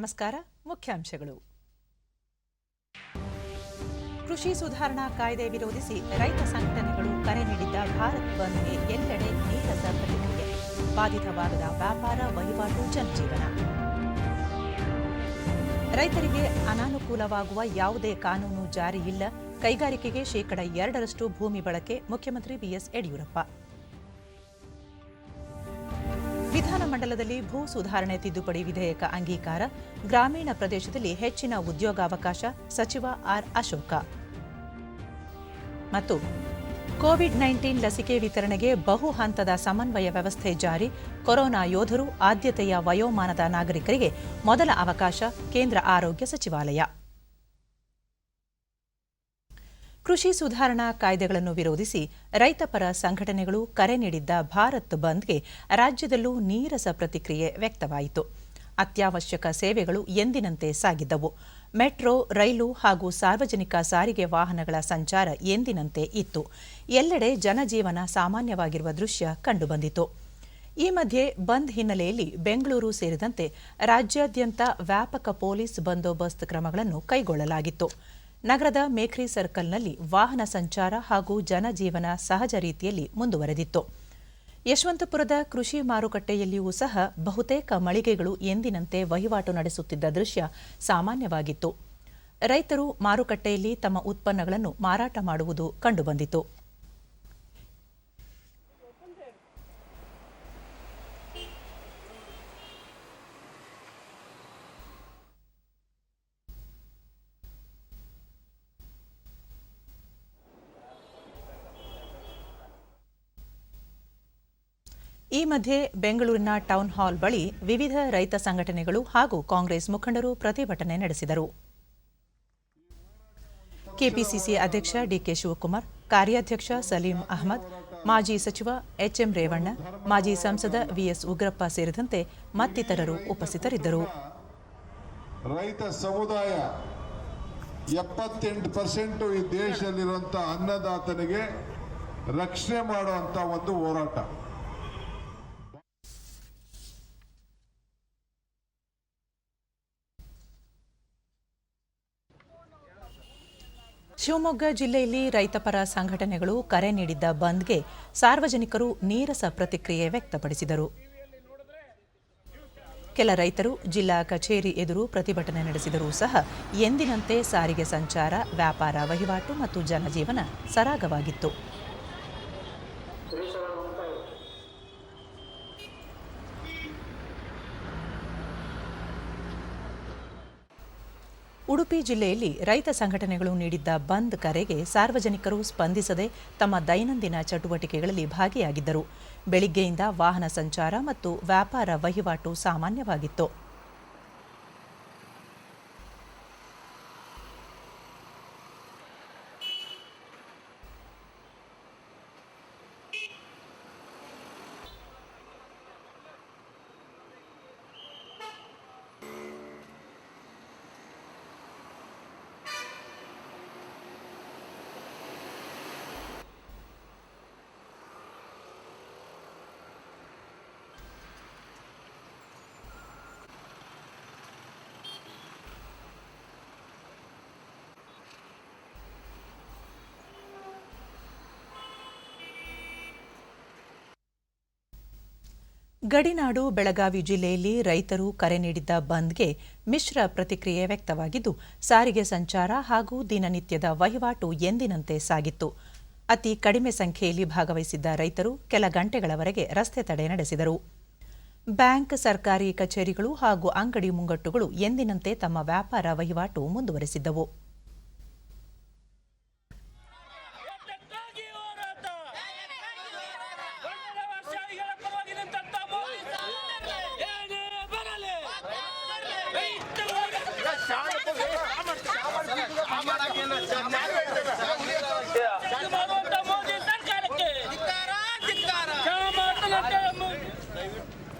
ನಮಸ್ಕಾರ. ಮುಖ್ಯಾಂಶಗಳು. ಕೃಷಿ ಸುಧಾರಣಾ ಕಾಯ್ದೆ ವಿರೋಧಿಸಿ ರೈತ ಸಂಘಟನೆಗಳು ಕರೆ ನೀಡಿದ್ದ ಭಾರತ್ ಬಂದ್ಗೆ ಎಲ್ಲೆಡೆ ನೀರಸ ಪ್ರತಿಕ್ರಿಯೆ. ಬಾಧಿತವಾಗದ ವ್ಯಾಪಾರ, ವಹಿವಾಟು, ಜನಜೀವನ. ರೈತರಿಗೆ ಅನಾನುಕೂಲವಾಗುವ ಯಾವುದೇ ಕಾನೂನು ಜಾರಿಯಿಲ್ಲ. ಕೈಗಾರಿಕೆಗೆ ಶೇಕಡ 2% ಭೂಮಿ ಬಳಕೆ. ಮುಖ್ಯಮಂತ್ರಿ ಬಿಎಸ್ ಯಡಿಯೂರಪ್ಪ. ವಿಧಾನಮಂಡಲದಲ್ಲಿ ಭೂ ಸುಧಾರಣೆ ತಿದ್ದುಪಡಿ ವಿಧೇಯಕ ಅಂಗೀಕಾರ. ಗ್ರಾಮೀಣ ಪ್ರದೇಶದಲ್ಲಿ ಹೆಚ್ಚಿನ ಉದ್ಯೋಗಾವಕಾಶ. ಸಚಿವ ಆರ್ ಅಶೋಕ. ಮತ್ತು ಕೋವಿಡ್-19 ಲಸಿಕೆ ವಿತರಣೆಗೆ ಬಹು ಹಂತದ ಸಮನ್ವಯ ವ್ಯವಸ್ಥೆ ಜಾರಿ. ಕೊರೋನಾ ಯೋಧರು, ಆದ್ಯತೆಯ ವಯೋಮಾನದ ನಾಗರಿಕರಿಗೆ ಮೊದಲ ಅವಕಾಶ. ಕೇಂದ್ರ ಆರೋಗ್ಯ ಸಚಿವಾಲಯ. ಕೃಷಿ ಸುಧಾರಣಾ ಕಾಯ್ದೆಗಳನ್ನು ವಿರೋಧಿಸಿ ರೈತಪರ ಸಂಘಟನೆಗಳು ಕರೆ ನೀಡಿದ್ದ ಭಾರತ್ ಬಂದ್ಗೆ ರಾಜ್ಯದಲ್ಲೂ ನೀರಸ ಪ್ರತಿಕ್ರಿಯೆ ವ್ಯಕ್ತವಾಯಿತು. ಅತ್ಯವಶ್ಯಕ ಸೇವೆಗಳು ಎಂದಿನಂತೆ ಸಾಗಿದ್ದವು. ಮೆಟ್ರೋ, ರೈಲು ಹಾಗೂ ಸಾರ್ವಜನಿಕ ಸಾರಿಗೆ ವಾಹನಗಳ ಸಂಚಾರ ಎಂದಿನಂತೆ ಇತ್ತು. ಎಲ್ಲೆಡೆ ಜನಜೀವನ ಸಾಮಾನ್ಯವಾಗಿರುವ ದೃಶ್ಯ ಕಂಡುಬಂದಿತು. ಈ ಮಧ್ಯೆ ಬಂದ್ ಹಿನ್ನೆಲೆಯಲ್ಲಿ ಬೆಂಗಳೂರು ಸೇರಿದಂತೆ ರಾಜ್ಯಾದ್ಯಂತ ವ್ಯಾಪಕ ಪೊಲೀಸ್ ಬಂದೋಬಸ್ತ್ ಕ್ರಮಗಳನ್ನು ಕೈಗೊಳ್ಳಲಾಗಿತ್ತು. ನಗರದ ಮೇಖ್ರಿ ಸರ್ಕಲ್ನಲ್ಲಿ ವಾಹನ ಸಂಚಾರ ಹಾಗೂ ಜನಜೀವನ ಸಹಜ ರೀತಿಯಲ್ಲಿ ಮುಂದುವರೆದಿತ್ತು. ಯಶವಂತಪುರದ ಕೃಷಿ ಮಾರುಕಟ್ಟೆಯಲ್ಲಿಯೂ ಸಹ ಬಹುತೇಕ ಮಳಿಗೆಗಳು ಎಂದಿನಂತೆ ವಹಿವಾಟು ನಡೆಸುತ್ತಿದ್ದ ದೃಶ್ಯ ಸಾಮಾನ್ಯವಾಗಿತ್ತು. ರೈತರು ಮಾರುಕಟ್ಟೆಯಲ್ಲಿ ತಮ್ಮ ಉತ್ಪನ್ನಗಳನ್ನು ಮಾರಾಟ ಮಾಡುವುದು ಕಂಡುಬಂದಿತು. ಈ ಮಧ್ಯೆ ಬೆಂಗಳೂರಿನ ಟೌನ್ ಹಾಲ್ ಬಳಿ ವಿವಿಧ ರೈತ ಸಂಘಟನೆಗಳು ಹಾಗೂ ಕಾಂಗ್ರೆಸ್ ಮುಖಂಡರು ಪ್ರತಿಭಟನೆ ನಡೆಸಿದರು. ಕೆಪಿಸಿಸಿ ಅಧ್ಯಕ್ಷ ಡಿಕೆ ಶಿವಕುಮಾರ್, ಕಾರ್ಯಾಧ್ಯಕ್ಷ ಸಲೀಂ ಅಹ್ಮದ್, ಮಾಜಿ ಸಚಿವ ಎಚ್ಎಂ ರೇವಣ್ಣ, ಮಾಜಿ ಸಂಸದ ವಿಎಸ್ ಉಗ್ರಪ್ಪ ಸೇರಿದಂತೆ ಮತ್ತಿತರರು ಉಪಸ್ಥಿತರಿದ್ದರು. ರೈತ ಸಮುದಾಯ 78% ಈ ದೇಶದಲ್ಲಿರುವಂತಹ ಅನ್ನದಾತನಿಗೆ ರಕ್ಷಣೆ ಮಾಡುವಂತ ಒಂದು ಹೋರಾಟ. ಶಿವಮೊಗ್ಗ ಜಿಲ್ಲೆಯಲ್ಲಿ ರೈತಪರ ಸಂಘಟನೆಗಳು ಕರೆ ನೀಡಿದ್ದ ಬಂದ್ಗೆ ಸಾರ್ವಜನಿಕರು ನೀರಸ ಪ್ರತಿಕ್ರಿಯೆ ವ್ಯಕ್ತಪಡಿಸಿದರು. ಕೆಲ ರೈತರು ಜಿಲ್ಲಾ ಕಚೇರಿ ಎದುರು ಪ್ರತಿಭಟನೆ ನಡೆಸಿದರೂ ಸಹ ಎಂದಿನಂತೆ ಸಾರಿಗೆ ಸಂಚಾರ, ವ್ಯಾಪಾರ, ವಹಿವಾಟು ಮತ್ತು ಜನಜೀವನ ಸರಾಗವಾಗಿತ್ತು. ಉಡುಪಿ ಜಿಲ್ಲೆಯಲ್ಲಿ ರೈತ ಸಂಘಟನೆಗಳು ನೀಡಿದ್ದ ಬಂದ್ ಕರೆಗೆ ಸಾರ್ವಜನಿಕರು ಸ್ಪಂದಿಸದೆ ತಮ್ಮ ದೈನಂದಿನ ಚಟುವಟಿಕೆಗಳಲ್ಲಿ ಭಾಗಿಯಾಗಿದ್ದರು. ಬೆಳಿಗ್ಗೆಯಿಂದ ವಾಹನ ಸಂಚಾರ ಮತ್ತು ವ್ಯಾಪಾರ ವಹಿವಾಟು ಸಾಮಾನ್ಯವಾಗಿತ್ತು. ಗಡಿನಾಡು ಬೆಳಗಾವಿ ಜಿಲ್ಲೆಯಲ್ಲಿ ರೈತರು ಕರೆ ನೀಡಿದ್ದ ಬಂದ್ಗೆ ಮಿಶ್ರ ಪ್ರತಿಕ್ರಿಯೆ ವ್ಯಕ್ತವಾಗಿದ್ದು, ಸಾರಿಗೆ ಸಂಚಾರ ಹಾಗೂ ದಿನನಿತ್ಯದ ವಹಿವಾಟು ಎಂದಿನಂತೆ ಸಾಗಿತ್ತು. ಅತಿ ಕಡಿಮೆ ಸಂಖ್ಯೆಯಲ್ಲಿ ಭಾಗವಹಿಸಿದ್ದ ರೈತರು ಕೆಲ ಗಂಟೆಗಳವರೆಗೆ ರಸ್ತೆ ತಡೆ ನಡೆಸಿದರು. ಬ್ಯಾಂಕ್, ಸರ್ಕಾರಿ ಕಚೇರಿಗಳು ಹಾಗೂ ಅಂಗಡಿ ಮುಂಗಟ್ಟುಗಳು ಎಂದಿನಂತೆ ತಮ್ಮ ವ್ಯಾಪಾರ ವಹಿವಾಟು ಮುಂದುವರೆಸಿದ್ದವು.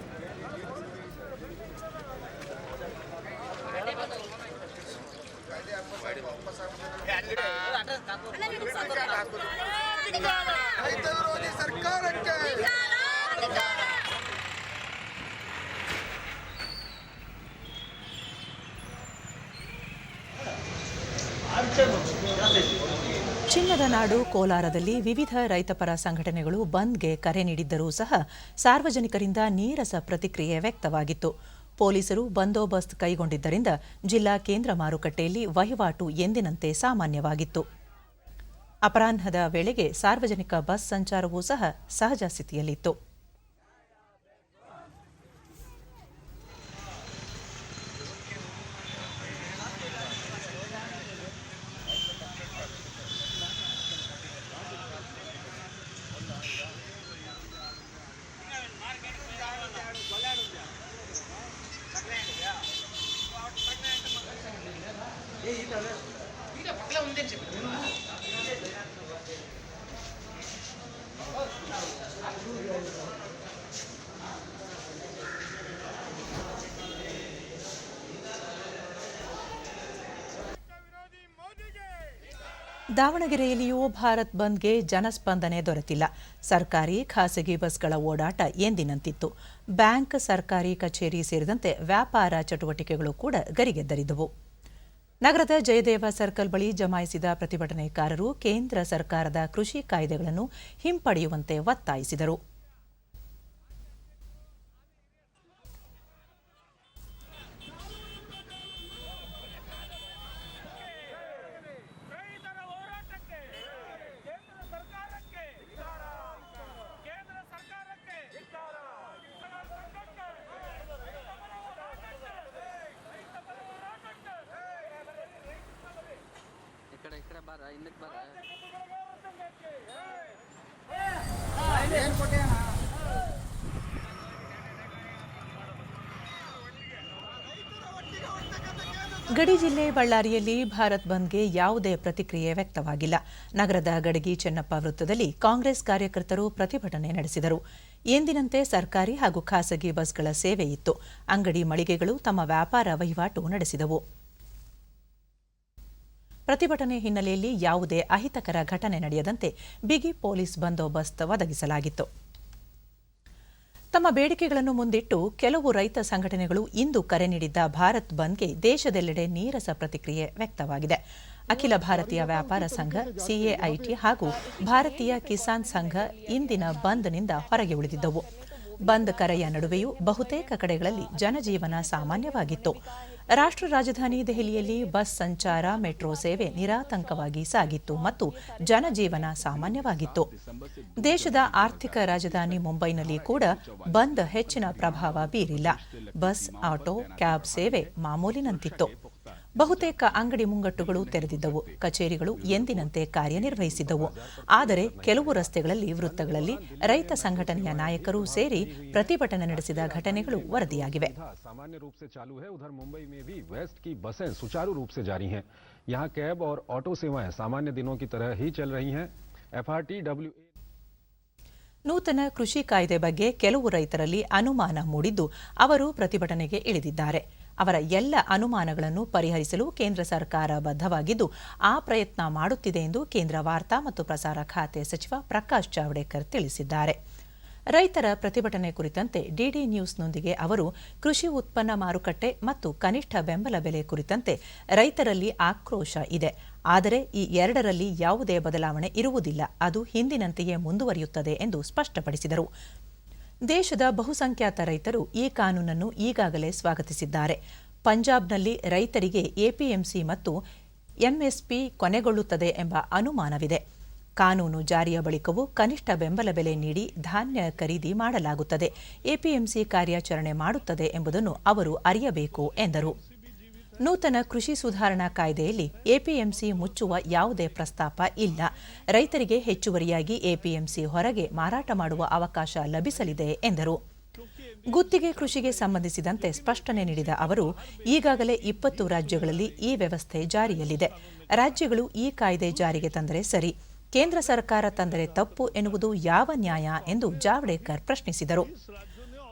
ನಾಡು ಕೋಲಾರದಲ್ಲಿ ವಿವಿಧ ರೈತಪರ ಸಂಘಟನೆಗಳು ಬಂದ್ಗೆ ಕರೆ ನೀಡಿದ್ದರೂ ಸಹ ಸಾರ್ವಜನಿಕರಿಂದ ನೀರಸ ಪ್ರತಿಕ್ರಿಯೆ ವ್ಯಕ್ತವಾಗಿತ್ತು. ಪೊಲೀಸರು ಬಂದೋಬಸ್ತ್ ಕೈಗೊಂಡಿದ್ದರಿಂದ ಜಿಲ್ಲಾ ಕೇಂದ್ರ ಮಾರುಕಟ್ಟೆಯಲ್ಲಿ ವಹಿವಾಟು ಎಂದಿನಂತೆ ಸಾಮಾನ್ಯವಾಗಿತ್ತು. ಅಪರಾಹ್ನದ ವೇಳೆಗೆ ಸಾರ್ವಜನಿಕ ಬಸ್ ಸಂಚಾರವೂ ಸಹ ಸಹಜ ಸ್ಥಿತಿಯಲ್ಲಿತ್ತು. ದಾವಣಗೆರೆಯಲ್ಲಿಯೂ ಭಾರತ್ ಬಂದ್ಗೆ ಜನಸ್ಪಂದನೆ ದೊರೆತಿಲ್ಲ. ಸರ್ಕಾರಿ ಖಾಸಗಿ ಬಸ್ಗಳ ಓಡಾಟ ಎಂದಿನಂತಿತ್ತು. ಬ್ಯಾಂಕ್, ಸರ್ಕಾರಿ ಕಚೇರಿ ಸೇರಿದಂತೆ ವ್ಯಾಪಾರ ಚಟುವಟಿಕೆಗಳು ಕೂಡ ಗರಿಗೆದರಿದ್ದವು. ನಗರದ ಜಯದೇವ ಸರ್ಕಲ್ ಬಳಿ ಜಮಾಯಿಸಿದ ಪ್ರತಿಭಟನೆಕಾರರು ಕೇಂದ್ರ ಸರ್ಕಾರದ ಕೃಷಿ ಕಾಯ್ದೆಗಳನ್ನು ಹಿಂಪಡೆಯುವಂತೆ ಒತ್ತಾಯಿಸಿದರು. ಗಡಿ ಜಿಲ್ಲೆ ಬಳ್ಳಾರಿಯಲ್ಲಿ ಭಾರತ್ ಬಂದ್ಗೆ ಯಾವುದೇ ಪ್ರತಿಕ್ರಿಯೆ ವ್ಯಕ್ತವಾಗಿಲ್ಲ. ನಗರದ ಗಡಗಿ ಚೆನ್ನಪ್ಪ ವೃತ್ತದಲ್ಲಿ ಕಾಂಗ್ರೆಸ್ ಕಾರ್ಯಕರ್ತರು ಪ್ರತಿಭಟನೆ ನಡೆಸಿದರು. ಎಂದಿನಂತೆ ಸರ್ಕಾರಿ ಹಾಗೂ ಖಾಸಗಿ ಬಸ್ಗಳ ಸೇವೆ ಇತ್ತು. ಅಂಗಡಿ ಮಳಿಗೆಗಳು ತಮ್ಮ ವ್ಯಾಪಾರ ವಹಿವಾಟು ನಡೆಸಿದವು. ಪ್ರತಿಭಟನೆ ಹಿನ್ನೆಲೆಯಲ್ಲಿ ಯಾವುದೇ ಅಹಿತಕರ ಘಟನೆ ನಡೆಯದಂತೆ ಬಿಗಿ ಪೊಲೀಸ್ ಬಂದೋಬಸ್ತ್ ಒದಗಿಸಲಾಗಿತ್ತು. ತಮ್ಮ ಬೇಡಿಕೆಗಳನ್ನು ಮುಂದಿಟ್ಟು ಕೆಲವು ರೈತ ಸಂಘಟನೆಗಳು ಇಂದು ಕರೆ ನೀಡಿದ್ದ ಭಾರತ್ ಬಂದ್ಗೆ ದೇಶದೆಲ್ಲೆಡೆ ನೀರಸ ಪ್ರತಿಕ್ರಿಯೆ ವ್ಯಕ್ತವಾಗಿದೆ. ಅಖಿಲ ಭಾರತೀಯ ವ್ಯಾಪಾರ ಸಂಘ, ಸಿಎಐಟಿ ಹಾಗೂ ಭಾರತೀಯ ಕಿಸಾನ್ ಸಂಘ ಇಂದಿನ ಬಂದ್ನಿಂದ ಹೊರಗೆ ಉಳಿದಿದ್ದವು. ಬಂದ್ ಕರೆಯ ನಡುವೆಯೂ ಬಹುತೇಕ ಕಡೆಗಳಲ್ಲಿ ಜನಜೀವನ ಸಾಮಾನ್ಯವಾಗಿತ್ತು. ರಾಷ್ಟ್ರ ರಾಜಧಾನಿ ದೆಹಲಿಯಲ್ಲಿ ಬಸ್ ಸಂಚಾರ, ಮೆಟ್ರೋ ಸೇವೆ ನಿರಾತಂಕವಾಗಿ ಸಾಗಿತ್ತು ಮತ್ತು ಜನಜೀವನ ಸಾಮಾನ್ಯವಾಗಿತ್ತು. ದೇಶದ ಆರ್ಥಿಕ ರಾಜಧಾನಿ ಮುಂಬೈನಲ್ಲಿ ಕೂಡ ಬಂದ್ ಹೆಚ್ಚಿನ ಪ್ರಭಾವ ಬೀರಿಲ್ಲ. ಬಸ್, ಆಟೋ, ಕ್ಯಾಬ್ ಸೇವೆ ಮಾಮೂಲಿನಂತಿತ್ತು. ಬಹುತೇಕ ಅಂಗಡಿ ಮುಂಗಟ್ಟುಗಳು ತೆರೆದಿದ್ದವು. ಕಚೇರಿಗಳು ಎಂದಿನಂತೆ ಕಾರ್ಯನಿರ್ವಹಿಸಿದ್ದವು. ಆದರೆ ಕೆಲವು ರಸ್ತೆಗಳಲ್ಲಿ, ವೃತ್ತಗಳಲ್ಲಿ ರೈತ ಸಂಘಟನೆಯ ನಾಯಕರು ಸೇರಿ ಪ್ರತಿಭಟನೆ ನಡೆಸಿದ ಘಟನೆಗಳು ವರದಿಯಾಗಿವೆ. सामान्य रूप से चालू है। उधर मुंबई में भी वेस्ट की बसें सुचारू रूप से जारी हैं। यहां कैब और ऑटो सेवाएं सामान्य दिनों की तरह ही चल रही हैं। FRTWA ನೂತನ ಕೃಷಿ ಕಾಯ್ದೆ ಬಗ್ಗೆ ಕೆಲವು ರೈತರಲ್ಲಿ ಅನುಮಾನ ಮೂಡಿದ್ದು ಅವರು ಪ್ರತಿಭಟನೆಗೆ ಇಳಿದಿದ್ದಾರೆ. ಅವರ ಎಲ್ಲ ಅನುಮಾನಗಳನ್ನು ಪರಿಹರಿಸಲು ಕೇಂದ್ರ ಸರ್ಕಾರ ಬದ್ಧವಾಗಿದ್ದು ಆ ಪ್ರಯತ್ನ ಮಾಡುತ್ತಿದೆ ಎಂದು ಕೇಂದ್ರ ವಾರ್ತಾ ಮತ್ತು ಪ್ರಸಾರ ಖಾತೆ ಸಚಿವ ಪ್ರಕಾಶ್ ಜಾವಡೇಕರ್ ತಿಳಿಸಿದ್ದಾರೆ. ರೈತರ ಪ್ರತಿಭಟನೆ ಕುರಿತಂತೆ ಡಿಡಿ ನ್ಯೂಸ್ನೊಂದಿಗೆ ಅವರು ಕೃಷಿ ಉತ್ಪನ್ನ ಮಾರುಕಟ್ಟೆ ಮತ್ತು ಕನಿಷ್ಠ ಬೆಂಬಲ ಬೆಲೆ ಕುರಿತಂತೆ ರೈತರಲ್ಲಿ ಆಕ್ರೋಶ ಇದೆ. ಆದರೆ ಈ ಎರಡರಲ್ಲಿ ಯಾವುದೇ ಬದಲಾವಣೆ ಇರುವುದಿಲ್ಲ. ಅದು ಹಿಂದಿನಂತೆಯೇ ಮುಂದುವರಿಯುತ್ತದೆ ಎಂದು ಸ್ಪಷ್ಟಪಡಿಸಿದರು. ದೇಶದ ಬಹುಸಂಖ್ಯಾತ ರೈತರು ಈ ಕಾನೂನನ್ನು ಈಗಾಗಲೇ ಸ್ವಾಗತಿಸಿದ್ದಾರೆ. ಪಂಜಾಬ್ನಲ್ಲಿ ರೈತರಿಗೆ ಎಪಿಎಂಸಿ ಮತ್ತು ಎಂಎಸ್ಪಿ ಕೊನೆಗೊಳ್ಳುತ್ತದೆ ಎಂಬ ಅನುಮಾನವಿದೆ. ಕಾನೂನು ಜಾರಿಯ ಬಳಿಕವೂ ಕನಿಷ್ಠ ಬೆಂಬಲ ಬೆಲೆ ನೀಡಿ ಧಾನ್ಯ ಖರೀದಿ ಮಾಡಲಾಗುತ್ತದೆ. ಎಪಿಎಂಸಿ ಕಾರ್ಯಾಚರಣೆ ಮಾಡುತ್ತದೆ ಎಂಬುದನ್ನು ಅವರು ಅರಿಯಬೇಕು ಎಂದರು. ನೂತನ ಕೃಷಿ ಸುಧಾರಣಾ ಕಾಯ್ದೆಯಲ್ಲಿ ಎಪಿಎಂಸಿ ಮುಚ್ಚುವ ಯಾವುದೇ ಪ್ರಸ್ತಾಪ ಇಲ್ಲ. ರೈತರಿಗೆ ಹೆಚ್ಚುವರಿಯಾಗಿ ಎಪಿಎಂಸಿ ಹೊರಗೆ ಮಾರಾಟ ಮಾಡುವ ಅವಕಾಶ ಲಭಿಸಲಿದೆ ಎಂದರು. ಗುತ್ತಿಗೆ ಕೃಷಿಗೆ ಸಂಬಂಧಿಸಿದಂತೆ ಸ್ಪಷ್ಟನೆ ನೀಡಿದ ಅವರು, ಈಗಾಗಲೇ 20 ರಾಜ್ಯಗಳಲ್ಲಿ ಈ ವ್ಯವಸ್ಥೆ ಜಾರಿಯಲ್ಲಿದೆ. ರಾಜ್ಯಗಳು ಈ ಕಾಯ್ದೆ ಜಾರಿಗೆ ತಂದರೆ ಸರಿ, ಕೇಂದ್ರ ಸರ್ಕಾರ ತಂದರೆ ತಪ್ಪು ಎನ್ನುವುದು ಯಾವ ನ್ಯಾಯ ಎಂದು ಜಾವಡೇಕರ್ ಪ್ರಶ್ನಿಸಿದರು.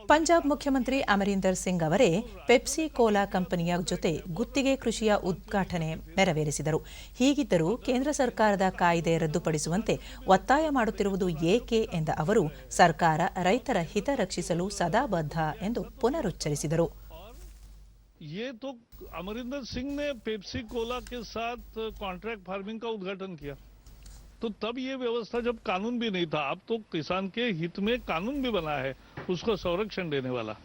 ಪಂಜಾಬ್ ಮುಖ್ಯಮಂತ್ರಿ ಅಮರಿಂದರ್ ಸಿಂಗ್ ಅವರೇ ಪೆಪ್ಸಿ ಕೋಲಾ ಕಂಪನಿಯ ಜೊತೆ ಗುತ್ತಿಗೆ ಕೃಷಿಯ ಉದ್ಘಾಟನೆ ನೆರವೇರಿಸಿದರು. ಹೀಗಿದ್ದರೂ ಕೇಂದ್ರ ಸರ್ಕಾರದ ಕಾಯ್ದೆ ರದ್ದುಪಡಿಸುವಂತೆ ಒತ್ತಾಯ ಮಾಡುತ್ತಿರುವುದು ಏಕೆ ಎಂದ ಅವರು, ಸರ್ಕಾರ ರೈತರ ಹಿತ ರಕ್ಷಿಸಲು ಸದಾ ಬದ್ಧ ಎಂದು ಪುನರುಚ್ಚರಿಸಿದರು. ये तो अमरिंदर सिंह ने पेप्सी कोला के साथ कॉन्ट्रैक्ट फार्मिंग का उद्घाटन किया तो तब ये व्यवस्था जब कानून भी नहीं था, अब तो किसान के हित में कानून भी बना है उसको संरक्षण देने वाला।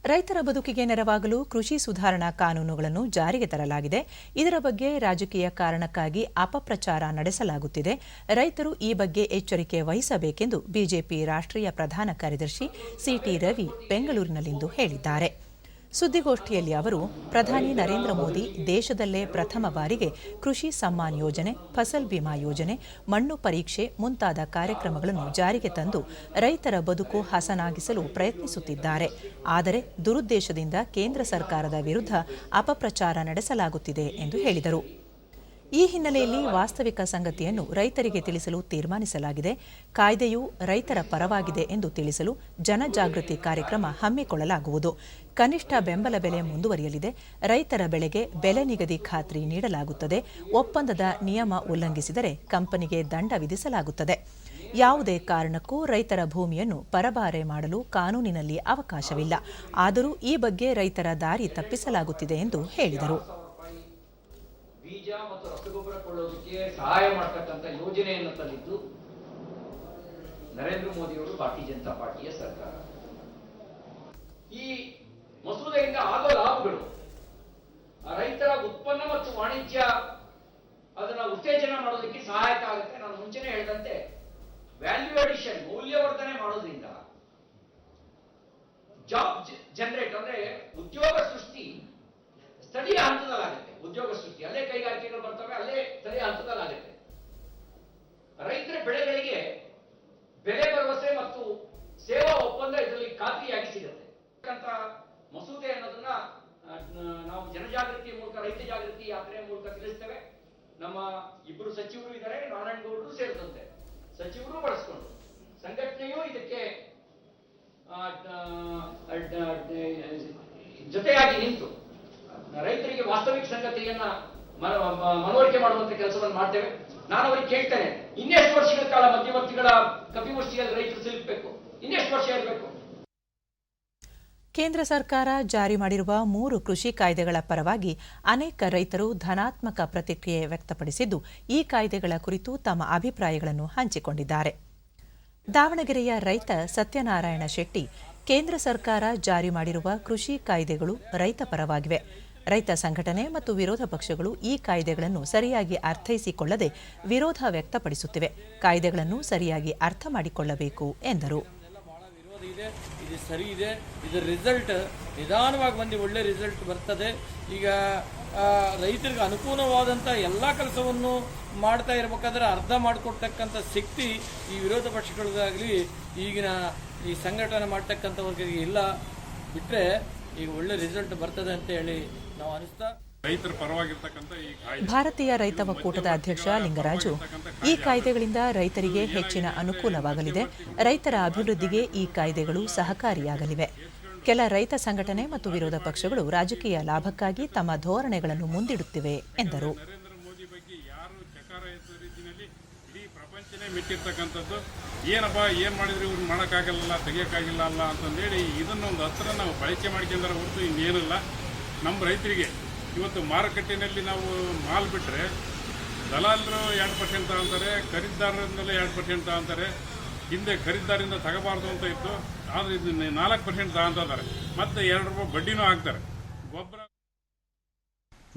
ರೈತರ ಬದುಕಿಗೆ ನೆರವಾಗಲು ಕೃಷಿ ಸುಧಾರಣಾ ಕಾನೂನುಗಳನ್ನು ಜಾರಿಗೆ ತರಲಾಗಿದೆ. ಇದರ ಬಗ್ಗೆ ರಾಜಕೀಯ ಕಾರಣಕ್ಕಾಗಿ ಅಪಪ್ರಚಾರ ನಡೆಸಲಾಗುತ್ತಿದೆ. ರೈತರು ಈ ಬಗ್ಗೆ ಎಚ್ಚರಿಕೆ ವಹಿಸಬೇಕೆಂದು ಬಿಜೆಪಿ ರಾಷ್ಟ್ರೀಯ ಪ್ರಧಾನ ಕಾರ್ಯದರ್ಶಿ ಸಿಟಿ ರವಿ ಬೆಂಗಳೂರಿನಲ್ಲಿಂದು ಹೇಳಿದ್ದಾರೆ. ಸುದ್ದಿಗೋಷ್ಠಿಯಲ್ಲಿ ಅವರು ಪ್ರಧಾನಿ ನರೇಂದ್ರ ಮೋದಿ ದೇಶದಲ್ಲೇ ಪ್ರಥಮ ಬಾರಿಗೆ ಕೃಷಿ ಸಮ್ಮಾನ್ ಯೋಜನೆ, ಫಸಲ್ ಬಿಮಾ ಯೋಜನೆ, ಮಣ್ಣು ಪರೀಕ್ಷೆ ಮುಂತಾದ ಕಾರ್ಯಕ್ರಮಗಳನ್ನು ಜಾರಿಗೆ ತಂದು ರೈತರ ಬದುಕು ಹಸನಾಗಿಸಲು ಪ್ರಯತ್ನಿಸುತ್ತಿದ್ದಾರೆ. ಆದರೆ ದುರುದ್ದೇಶದಿಂದ ಕೇಂದ್ರ ಸರ್ಕಾರದ ವಿರುದ್ಧ ಅಪಪ್ರಚಾರ ನಡೆಸಲಾಗುತ್ತಿದೆ ಎಂದು ಹೇಳಿದರು. ಈ ಹಿನ್ನೆಲೆಯಲ್ಲಿ ವಾಸ್ತವಿಕ ಸಂಗತಿಯನ್ನು ರೈತರಿಗೆ ತಿಳಿಸಲು ತೀರ್ಮಾನಿಸಲಾಗಿದೆ. ಕಾಯ್ದೆಯು ರೈತರ ಪರವಾಗಿದೆ ಎಂದು ತಿಳಿಸಲು ಜನಜಾಗೃತಿ ಕಾರ್ಯಕ್ರಮ ಹಮ್ಮಿಕೊಳ್ಳಲಾಗುವುದು. ಕನಿಷ್ಠ ಬೆಂಬಲ ಬೆಲೆ ಮುಂದುವರಿಯಲಿದೆ. ರೈತರ ಬೆಳೆಗೆ ಬೆಲೆ ನಿಗದಿ ಖಾತ್ರಿ ನೀಡಲಾಗುತ್ತದೆ. ಒಪ್ಪಂದದ ನಿಯಮ ಉಲ್ಲಂಘಿಸಿದರೆ ಕಂಪನಿಗೆ ದಂಡ ವಿಧಿಸಲಾಗುತ್ತದೆ. ಯಾವುದೇ ಕಾರಣಕ್ಕೂ ರೈತರ ಭೂಮಿಯನ್ನು ಪರಭಾರೆ ಮಾಡಲು ಕಾನೂನಿನಲ್ಲಿ ಅವಕಾಶವಿಲ್ಲ. ಆದರೂ ಈ ಬಗ್ಗೆ ರೈತರ ದಾರಿ ತಪ್ಪಿಸಲಾಗುತ್ತಿದೆ ಎಂದು ಹೇಳಿದರು. ಬೀಜ ಮತ್ತು ರಸಗೊಬ್ಬರ ಕೊಳ್ಳೋದಕ್ಕೆ ಸಹಾಯ ಮಾಡತಕ್ಕಂಥ ಯೋಜನೆಯನ್ನು ತಂದಿದ್ದು ನರೇಂದ್ರ ಮೋದಿಯವರು, ಭಾರತೀಯ ಜನತಾ ಪಾರ್ಟಿಯ ಸರ್ಕಾರ. ಈ ಮಸೂದೆಯಿಂದ ಆಗೋ ಲಾಭಗಳು ರೈತರ ಉತ್ಪನ್ನ ಮತ್ತು ವಾಣಿಜ್ಯ ಅದನ್ನ ಉತ್ತೇಜನ ಮಾಡೋದಕ್ಕೆ ಸಹಾಯಕ ಆಗುತ್ತೆ. ನಾನು ಮುಂಚೆನೆ ಹೇಳಿದಂತೆ ವ್ಯಾಲ್ಯೂ ಅಡಿಷನ್, ಮೌಲ್ಯವರ್ಧನೆ ಮಾಡೋದ್ರಿಂದ ಜಾಬ್ ಜನರೇಟ್ ಅಂದ್ರೆ ಉದ್ಯೋಗ ಸೃಷ್ಟಿ ಸ್ಥಳೀಯ ಹಂತದಲ್ಲಾಗುತ್ತೆ. ಉದ್ಯೋಗ ಸೃಷ್ಟಿ ಅಲ್ಲೇ ಕೈಗಾರಿಕೆಗಳು ಬರ್ತವೆ, ಅಲ್ಲೇ ಸ್ಥಳೀಯ ಹಂತದಲ್ಲಾಗುತ್ತೆ. ರೈತರ ಬೆಳೆಗಳಿಗೆ ಬೆಲೆ ಭರವಸೆ ಮತ್ತು ಸೇವಾ ಒಪ್ಪಂದ ಇದರಲ್ಲಿ ಖಾತ್ರಿಯಾಗಿ ಸಿಗುತ್ತೆ. ಮಸೂದೆ ಅನ್ನೋದನ್ನ ನಾವು ಜನಜಾಗೃತಿ ಮೂಲಕ, ರೈತ ಜಾಗೃತಿ ಯಾತ್ರೆಯ ಮೂಲಕ ತಿಳಿಸ್ತೇವೆ. ನಮ್ಮ ಇಬ್ಬರು ಸಚಿವರು ಇದ್ದಾರೆ, ನಾರಾಯಣಗೌಡರು ಸೇರಿದಂತೆ ಸಚಿವರು ಬಳಸ್ಕೊಂಡು ಸಂಘಟನೆಯೂ ಇದಕ್ಕೆ ಜೊತೆಯಾಗಿ ನಿಂತು ರೈತರಿಗೆ ವಾಸ್ತವಿಕ ಸಂಗತಿಯನ್ನ ಮನವರಿಕೆ ಮಾಡುವಂತ ಕೆಲಸವನ್ನು ಮಾಡ್ತೇವೆ. ನಾನು ಅವರಿಗೆ ಕೇಳ್ತೇನೆ, ಇನ್ನೆಷ್ಟು ವರ್ಷಗಳ ಕಾಲ ಮಧ್ಯವರ್ತಿಗಳ ಕಪಿಮುಷ್ಟಿಯಲ್ಲಿ ರೈತರು ಸಿಲುಕಬೇಕು? ಇನ್ನೆಷ್ಟು ವರ್ಷ ಇರಬೇಕು? ಕೇಂದ್ರ ಸರ್ಕಾರ ಜಾರಿ ಮಾಡಿರುವ 3 ಕೃಷಿ ಕಾಯ್ದೆಗಳ ಪರವಾಗಿ ಅನೇಕ ರೈತರು ಧನಾತ್ಮಕ ಪ್ರತಿಕ್ರಿಯೆ ವ್ಯಕ್ತಪಡಿಸಿದ್ದು, ಈ ಕಾಯ್ದೆಗಳ ಕುರಿತು ತಮ್ಮ ಅಭಿಪ್ರಾಯಗಳನ್ನು ಹಂಚಿಕೊಂಡಿದ್ದಾರೆ. ದಾವಣಗೆರೆಯ ರೈತ ಸತ್ಯನಾರಾಯಣ ಶೆಟ್ಟಿ, ಕೇಂದ್ರ ಸರ್ಕಾರ ಜಾರಿ ಮಾಡಿರುವ ಕೃಷಿ ಕಾಯ್ದೆಗಳು ರೈತ ಪರವಾಗಿವೆ. ರೈತ ಸಂಘಟನೆ ಮತ್ತು ವಿರೋಧ ಪಕ್ಷಗಳು ಈ ಕಾಯ್ದೆಗಳನ್ನು ಸರಿಯಾಗಿ ಅರ್ಥೈಸಿಕೊಳ್ಳದೆ ವಿರೋಧ ವ್ಯಕ್ತಪಡಿಸುತ್ತಿವೆ. ಕಾಯ್ದೆಗಳನ್ನು ಸರಿಯಾಗಿ ಅರ್ಥ ಮಾಡಿಕೊಳ್ಳಬೇಕು ಎಂದರು. ಇದು ಸರಿ ಇದೆ, ಇದರ ರಿಸಲ್ಟ್ ನಿಧಾನವಾಗಿ ಬಂದು ಒಳ್ಳೆ ರಿಸಲ್ಟ್ ಬರ್ತದೆ. ಈಗ ರೈತರಿಗೆ ಅನುಕೂಲವಾದಂಥ ಎಲ್ಲ ಕೆಲಸವನ್ನು ಮಾಡ್ತಾ ಇರಬೇಕಾದ್ರೆ ಅರ್ಧ ಮಾಡಿಕೊಡ್ತಕ್ಕಂಥ ಶಕ್ತಿ ಈ ವಿರೋಧ ಪಕ್ಷಗಳಿಗಾಗಲಿ ಈಗಿನ ಈ ಸಂಘಟನೆ ಮಾಡ್ತಕ್ಕಂಥವ್ರಿಗೆ ಇಲ್ಲ. ಬಿಟ್ಟರೆ ಈಗ ಒಳ್ಳೆ ರಿಸಲ್ಟ್ ಬರ್ತದೆ ಅಂತ ಹೇಳಿ ನಾವು ಅನಿಸ್ತಾ ರೈತರ ಪರವಾಗಿರ್ತಕ್ಕಂಥ ಭಾರತೀಯ ರೈತ ಒಕ್ಕೂಟದ ಅಧ್ಯಕ್ಷ ಲಿಂಗರಾಜು, ಈ ಕಾಯ್ದೆಗಳಿಂದ ರೈತರಿಗೆ ಹೆಚ್ಚಿನ ಅನುಕೂಲವಾಗಲಿದೆ. ರೈತರ ಅಭಿವೃದ್ಧಿಗೆ ಈ ಕಾಯ್ದೆಗಳು ಸಹಕಾರಿಯಾಗಲಿವೆ. ಕೆಲ ರೈತ ಸಂಘಟನೆ ಮತ್ತು ವಿರೋಧ ಪಕ್ಷಗಳು ರಾಜಕೀಯ ಲಾಭಕ್ಕಾಗಿ ತಮ್ಮ ಧೋರಣೆಗಳನ್ನು ಮುಂದಿಡುತ್ತಿವೆ ಎಂದರು. ನರೇಂದ್ರ ಮೋದಿ ಬಗ್ಗೆ ಯಾರು ಚಕಾರ ಎತ್ತುವ ರೀತಿಯಲ್ಲಿ ಇಡೀ ಪ್ರಪಂಚನೇ ಮೆಚ್ಚಿರ್ತಕ್ಕಂಥದ್ದು. ಏನಪ್ಪ ಏನು ಮಾಡಿದ್ರೆ ಇವ್ರು ಮಾಡೋಕ್ಕಾಗಲ್ಲ, ತೆಗಿಯೋಕ್ಕಾಗಿಲ್ಲ ಅಲ್ಲ ಅಂತಂದೇಳಿ ಇದನ್ನೊಂದು ಹತ್ರ ನಾವು ಬಳಕೆ ಮಾಡ್ಕೊಂಡ್ರೆ ಹೊರತು ಇನ್ನೇನಿಲ್ಲ. ನಮ್ಮ ರೈತರಿಗೆ ಇವತ್ತು ಮಾರುಕಟ್ಟೆಯಲ್ಲಿ ನಾವು ಮಾಲ್ ಬಿಟ್ಟರೆ ದಲಾಲರು 2% ತಗೊಂತಾರೆ, ಖರೀದಿದಾರರಿಂದಲೇ 2% ತಗೊಂತಾರೆ. ಹಿಂದೆ ಖರೀದಿದಾರರಿಂದ ತಗೋಬಾರ್ದು ಅಂತ ಇತ್ತು, ಆದರೆ ಇದು 4% ತಗೊಂತಾರೆ. ಮತ್ತೆ 2 ರೂಪಾಯಿ ಬಡ್ಡಿನೂ ಹಾಕ್ತಾರೆ. ಗೊಬ್ಬರ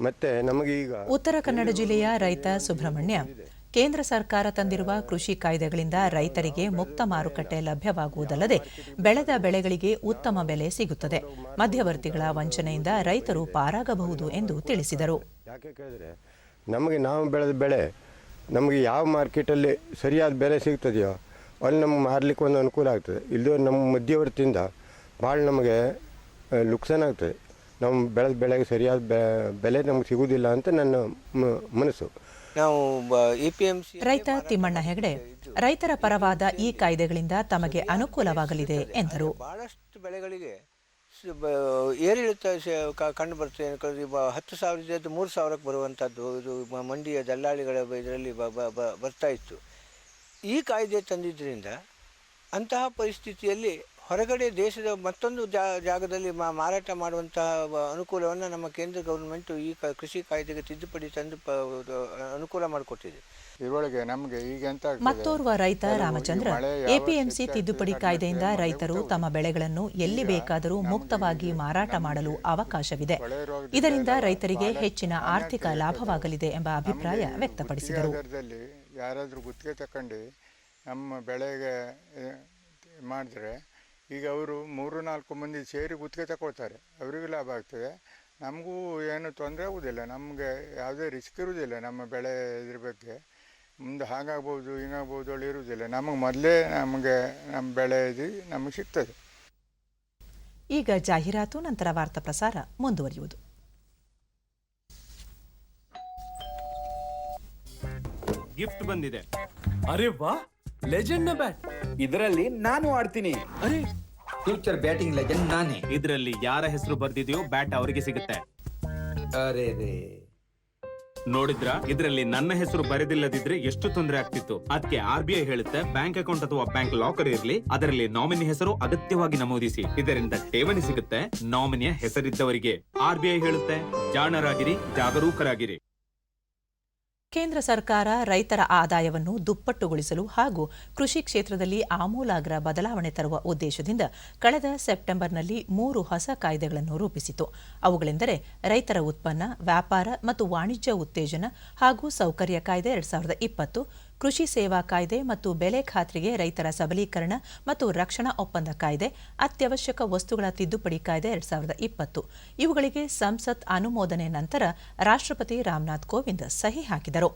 ಮತ್ತೆ ನಮಗೀಗ ಉತ್ತರ ಕನ್ನಡ ಜಿಲ್ಲೆಯ ರೈತ ಸುಬ್ರಹ್ಮಣ್ಯ, ಕೇಂದ್ರ ಸರ್ಕಾರ ತಂದಿರುವ ಕೃಷಿ ಕಾಯ್ದೆಗಳಿಂದ ರೈತರಿಗೆ ಮುಕ್ತ ಮಾರುಕಟ್ಟೆ ಲಭ್ಯವಾಗುವುದಲ್ಲದೆ ಬೆಳೆದ ಬೆಳೆಗಳಿಗೆ ಉತ್ತಮ ಬೆಲೆ ಸಿಗುತ್ತದೆ. ಮಧ್ಯವರ್ತಿಗಳ ವಂಚನೆಯಿಂದ ರೈತರು ಪಾರಾಗಬಹುದು ಎಂದು ತಿಳಿಸಿದರು. ಯಾಕೆ ಕೇಳಿದ್ರೆ ನಮಗೆ ನಾವು ಬೆಳೆದ ಬೆಳೆ ನಮಗೆ ಯಾವ ಮಾರ್ಕೆಟಲ್ಲಿ ಸರಿಯಾದ ಬೆಲೆ ಸಿಗ್ತದೆಯೋ ಅಲ್ಲಿ ನಮ್ಗೆ ಮಾರಲಿಕ್ಕೆ ಒಂದು ಅನುಕೂಲ ಆಗ್ತದೆ. ಇಲ್ಲದೆ ನಮ್ಮ ಮಧ್ಯವರ್ತಿಯಿಂದ ಭಾಳ ನಮಗೆ ನುಕ್ಸಾನ ಆಗ್ತದೆ. ನಮ್ಮ ಬೆಳೆದ ಬೆಳೆಗೆ ಸರಿಯಾದ ಬೆಲೆ ನಮ್ಗೆ ಸಿಗುವುದಿಲ್ಲ ಅಂತ ನನ್ನ ಮನಸ್ಸು. ನಾವು APMC ರೈತ ತಿಮ್ಮಣ್ಣ ಹೆಗಡೆ, ರೈತರ ಪರವಾದ ಈ ಕಾಯ್ದೆಗಳಿಂದ ತಮಗೆ ಅನುಕೂಲವಾಗಲಿದೆ ಎಂದರು. ಬಹಳಷ್ಟು ಬೆಳೆಗಳಿಗೆ ಏರಿಳಿತ ಕಂಡು ಬರ್ತದೆ. 10,000 3,000ಕ್ಕೆ ಬರುವಂಥದ್ದು ಇದು ಮಂಡಿಯ ದಲ್ಲಾಳಿಗಳ ಇದರಲ್ಲಿ ಬರ್ತಾ ಇತ್ತು. ಈ ಕಾಯ್ದೆ ತಂದಿದ್ದರಿಂದ ಅಂತಹ ಪರಿಸ್ಥಿತಿಯಲ್ಲಿ ಹೊರಗಡೆ ದೇಶದ ಮತ್ತೊಂದು ಜಾಗದಲ್ಲಿ ಮಾರಾಟ ಮಾಡುವಂತಹ ಅನುಕೂಲವನ್ನು ನಮ್ಮ ಕೇಂದ್ರ ಗೌರ್ಮೆಂಟು ಈ ಕೃಷಿ ಕಾಯ್ದೆಗೆ ತಿದ್ದುಪಡಿ ತಂದು ಅನುಕೂಲ ಮಾಡಿಕೊಟ್ಟಿದೆ. ಇದರೊಳಗೆ ನಮಗೆ ಈಗ ಎಂತ ಮತ್ತೋರ್ವ ರೈತ ರಾಮಚಂದ್ರ, ಎಪಿಎಂಸಿ ತಿದ್ದುಪಡಿ ಕಾಯ್ದೆಯಿಂದ ರೈತರು ತಮ್ಮ ಬೆಳೆಗಳನ್ನು ಎಲ್ಲಿ ಬೇಕಾದರೂ ಮುಕ್ತವಾಗಿ ಮಾರಾಟ ಮಾಡಲು ಅವಕಾಶವಿದೆ. ಇದರಿಂದ ರೈತರಿಗೆ ಹೆಚ್ಚಿನ ಆರ್ಥಿಕ ಲಾಭವಾಗಲಿದೆ ಎಂಬ ಅಭಿಪ್ರಾಯ ವ್ಯಕ್ತಪಡಿಸಿದರು. ಯಾರಾದರೂ ಗುತ್ತಿಗೆ ತಕೊಂಡು ನಮ್ಮ ಬೆಳೆಗೆ ಮಾಡಿದ್ರೆ ಈಗ ಅವರು 3-4 ಮಂದಿ ಸೇರಿ ಗುತ್ತಿಗೆ ತಗೊಳ್ತಾರೆ, ಅವರಿಗೂ ಲಾಭ ಆಗ್ತದೆ, ನಮಗೂ ಏನು ತೊಂದರೆ ಆಗೋದಿಲ್ಲ, ನಮಗೆ ಯಾವುದೇ ರಿಸ್ಕ್ ಇರುವುದಿಲ್ಲ. ನಮ್ಮ ಬೆಳೆ ಇದ್ರ ಬಗ್ಗೆ ಮುಂದೆ ಹಾಗಾಗ್ಬೋದು ಹಿಂಗಾಗ್ಬೋದು ಅಲ್ಲಿ ಇರುವುದಿಲ್ಲ, ನಮಗೆ ಮೊದಲೇ ನಮ್ಮ ಬೆಳೆ ನಮಗೆ ಸಿಗ್ತದೆ. ಈಗ ಜಾಹೀರಾತು, ನಂತರ ವಾರ್ತಾ ಪ್ರಸಾರ ಮುಂದುವರಿಯುವುದು. ಗಿಫ್ಟ್ ಬಂದಿದೆ. ಅರೆ ವಾ, ಲೆಜೆಂಡ್ ನ ಬ್ಯಾಟ್. ಇದರಲ್ಲಿ ನಾನು ಆಡ್ತೀನಿ. ಅರೆ, ಫ್ಯೂಚರ್ ಬ್ಯಾಟಿಂಗ್ ಲೆಜೆಂಡ್ ನಾನೇ. ಇದರಲ್ಲಿ ಯಾರ ಹೆಸರು ಬರ್ದಿದೆಯೋ ಬ್ಯಾಟ್ ಅವರಿಗೆ ಸಿಗುತ್ತೆ. ಅರೆ ರೇ, ನೋಡಿದ್ರ, ಇದರಲ್ಲಿ ನನ್ನ ಹೆಸರು ಬರೆದಿಲ್ಲದಿದ್ರೆ ಎಷ್ಟು ತೊಂದರೆ ಆಗ್ತಿತ್ತು. ಅದಕ್ಕೆ RBI ಹೇಳುತ್ತೆ, ಬ್ಯಾಂಕ್ ಅಕೌಂಟ್ ಅಥವಾ ಬ್ಯಾಂಕ್ ಲಾಕರ್ ಇರಲಿ, ಅದರಲ್ಲಿ ನಾಮಿನಿ ಹೆಸರು ಅಗತ್ಯವಾಗಿ ನಮೂದಿಸಿ. ಇದರಿಂದ ಠೇವಣಿ ಸಿಗುತ್ತೆ ನಾಮಿನಿಯ ಹೆಸರಿದ್ದವರಿಗೆ. RBI ಹೇಳುತ್ತೆ, ಜಾಣರಾಗಿರಿ, ಜಾಗರೂಕರಾಗಿರಿ. ಕೇಂದ್ರ ಸರ್ಕಾರ ರೈತರ ಆದಾಯವನ್ನು ದುಪ್ಪಟ್ಟುಗೊಳಿಸಲು ಹಾಗೂ ಕೃಷಿ ಕ್ಷೇತ್ರದಲ್ಲಿ ಆಮೂಲಾಗ್ರ ಬದಲಾವಣೆ ತರುವ ಉದ್ದೇಶದಿಂದ ಕಳೆದ ಸೆಪ್ಟೆಂಬರ್ನಲ್ಲಿ 3 ಹೊಸ ಕಾಯ್ದೆಗಳನ್ನು ರೂಪಿಸಿತು. ಅವುಗಳೆಂದರೆ ರೈತರ ಉತ್ಪನ್ನ, ವ್ಯಾಪಾರ ಮತ್ತು ವಾಣಿಜ್ಯ ಉತ್ತೇಜನ ಹಾಗೂ ಸೌಕರ್ಯ ಕಾಯ್ದೆ 2020, ಕೃಷಿ ಸೇವಾ ಕಾಯ್ದೆ ಮತ್ತು ಬೆಲೆ ಖಾತ್ರಿಗೆ ರೈತರ ಸಬಲೀಕರಣ ಮತ್ತು ರಕ್ಷಣಾ ಒಪ್ಪಂದ ಕಾಯ್ದೆ, ಅತ್ಯವಶ್ಯಕ ವಸ್ತುಗಳ ತಿದ್ದುಪಡಿ ಕಾಯ್ದೆ 2020. ಇವುಗಳಿಗೆ ಸಂಸತ್ ಅನುಮೋದನೆ ನಂತರ ರಾಷ್ಟ್ರಪತಿ ರಾಮನಾಥ್ ಕೋವಿಂದ್ ಸಹಿ ಹಾಕಿದರು.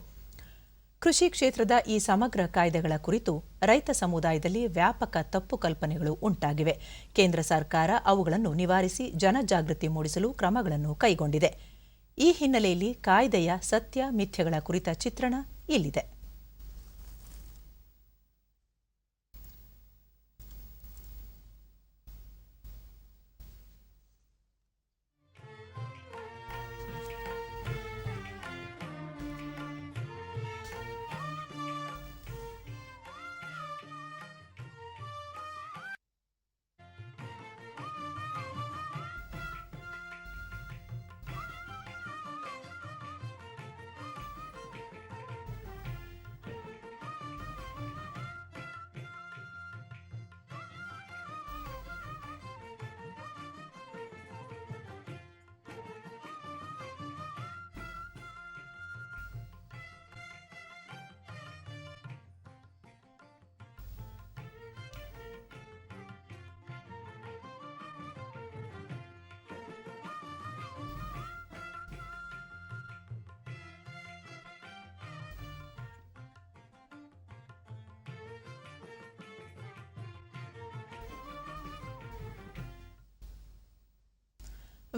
ಕೃಷಿ ಕ್ಷೇತ್ರದ ಈ ಸಮಗ್ರ ಕಾಯ್ದೆಗಳ ಕುರಿತು ರೈತ ಸಮುದಾಯದಲ್ಲಿ ವ್ಯಾಪಕ ತಪ್ಪು ಕಲ್ಪನೆಗಳು ಉಂಟಾಗಿವೆ. ಕೇಂದ್ರ ಸರ್ಕಾರ ಅವುಗಳನ್ನು ನಿವಾರಿಸಿ ಜನಜಾಗೃತಿ ಮೂಡಿಸಲು ಕ್ರಮಗಳನ್ನು ಕೈಗೊಂಡಿದೆ. ಈ ಹಿನ್ನೆಲೆಯಲ್ಲಿ ಕಾಯ್ದೆಯ ಸತ್ಯ ಮಿಥ್ಯಗಳ ಕುರಿತ ಚಿತ್ರಣ ಇಲ್ಲಿದೆ.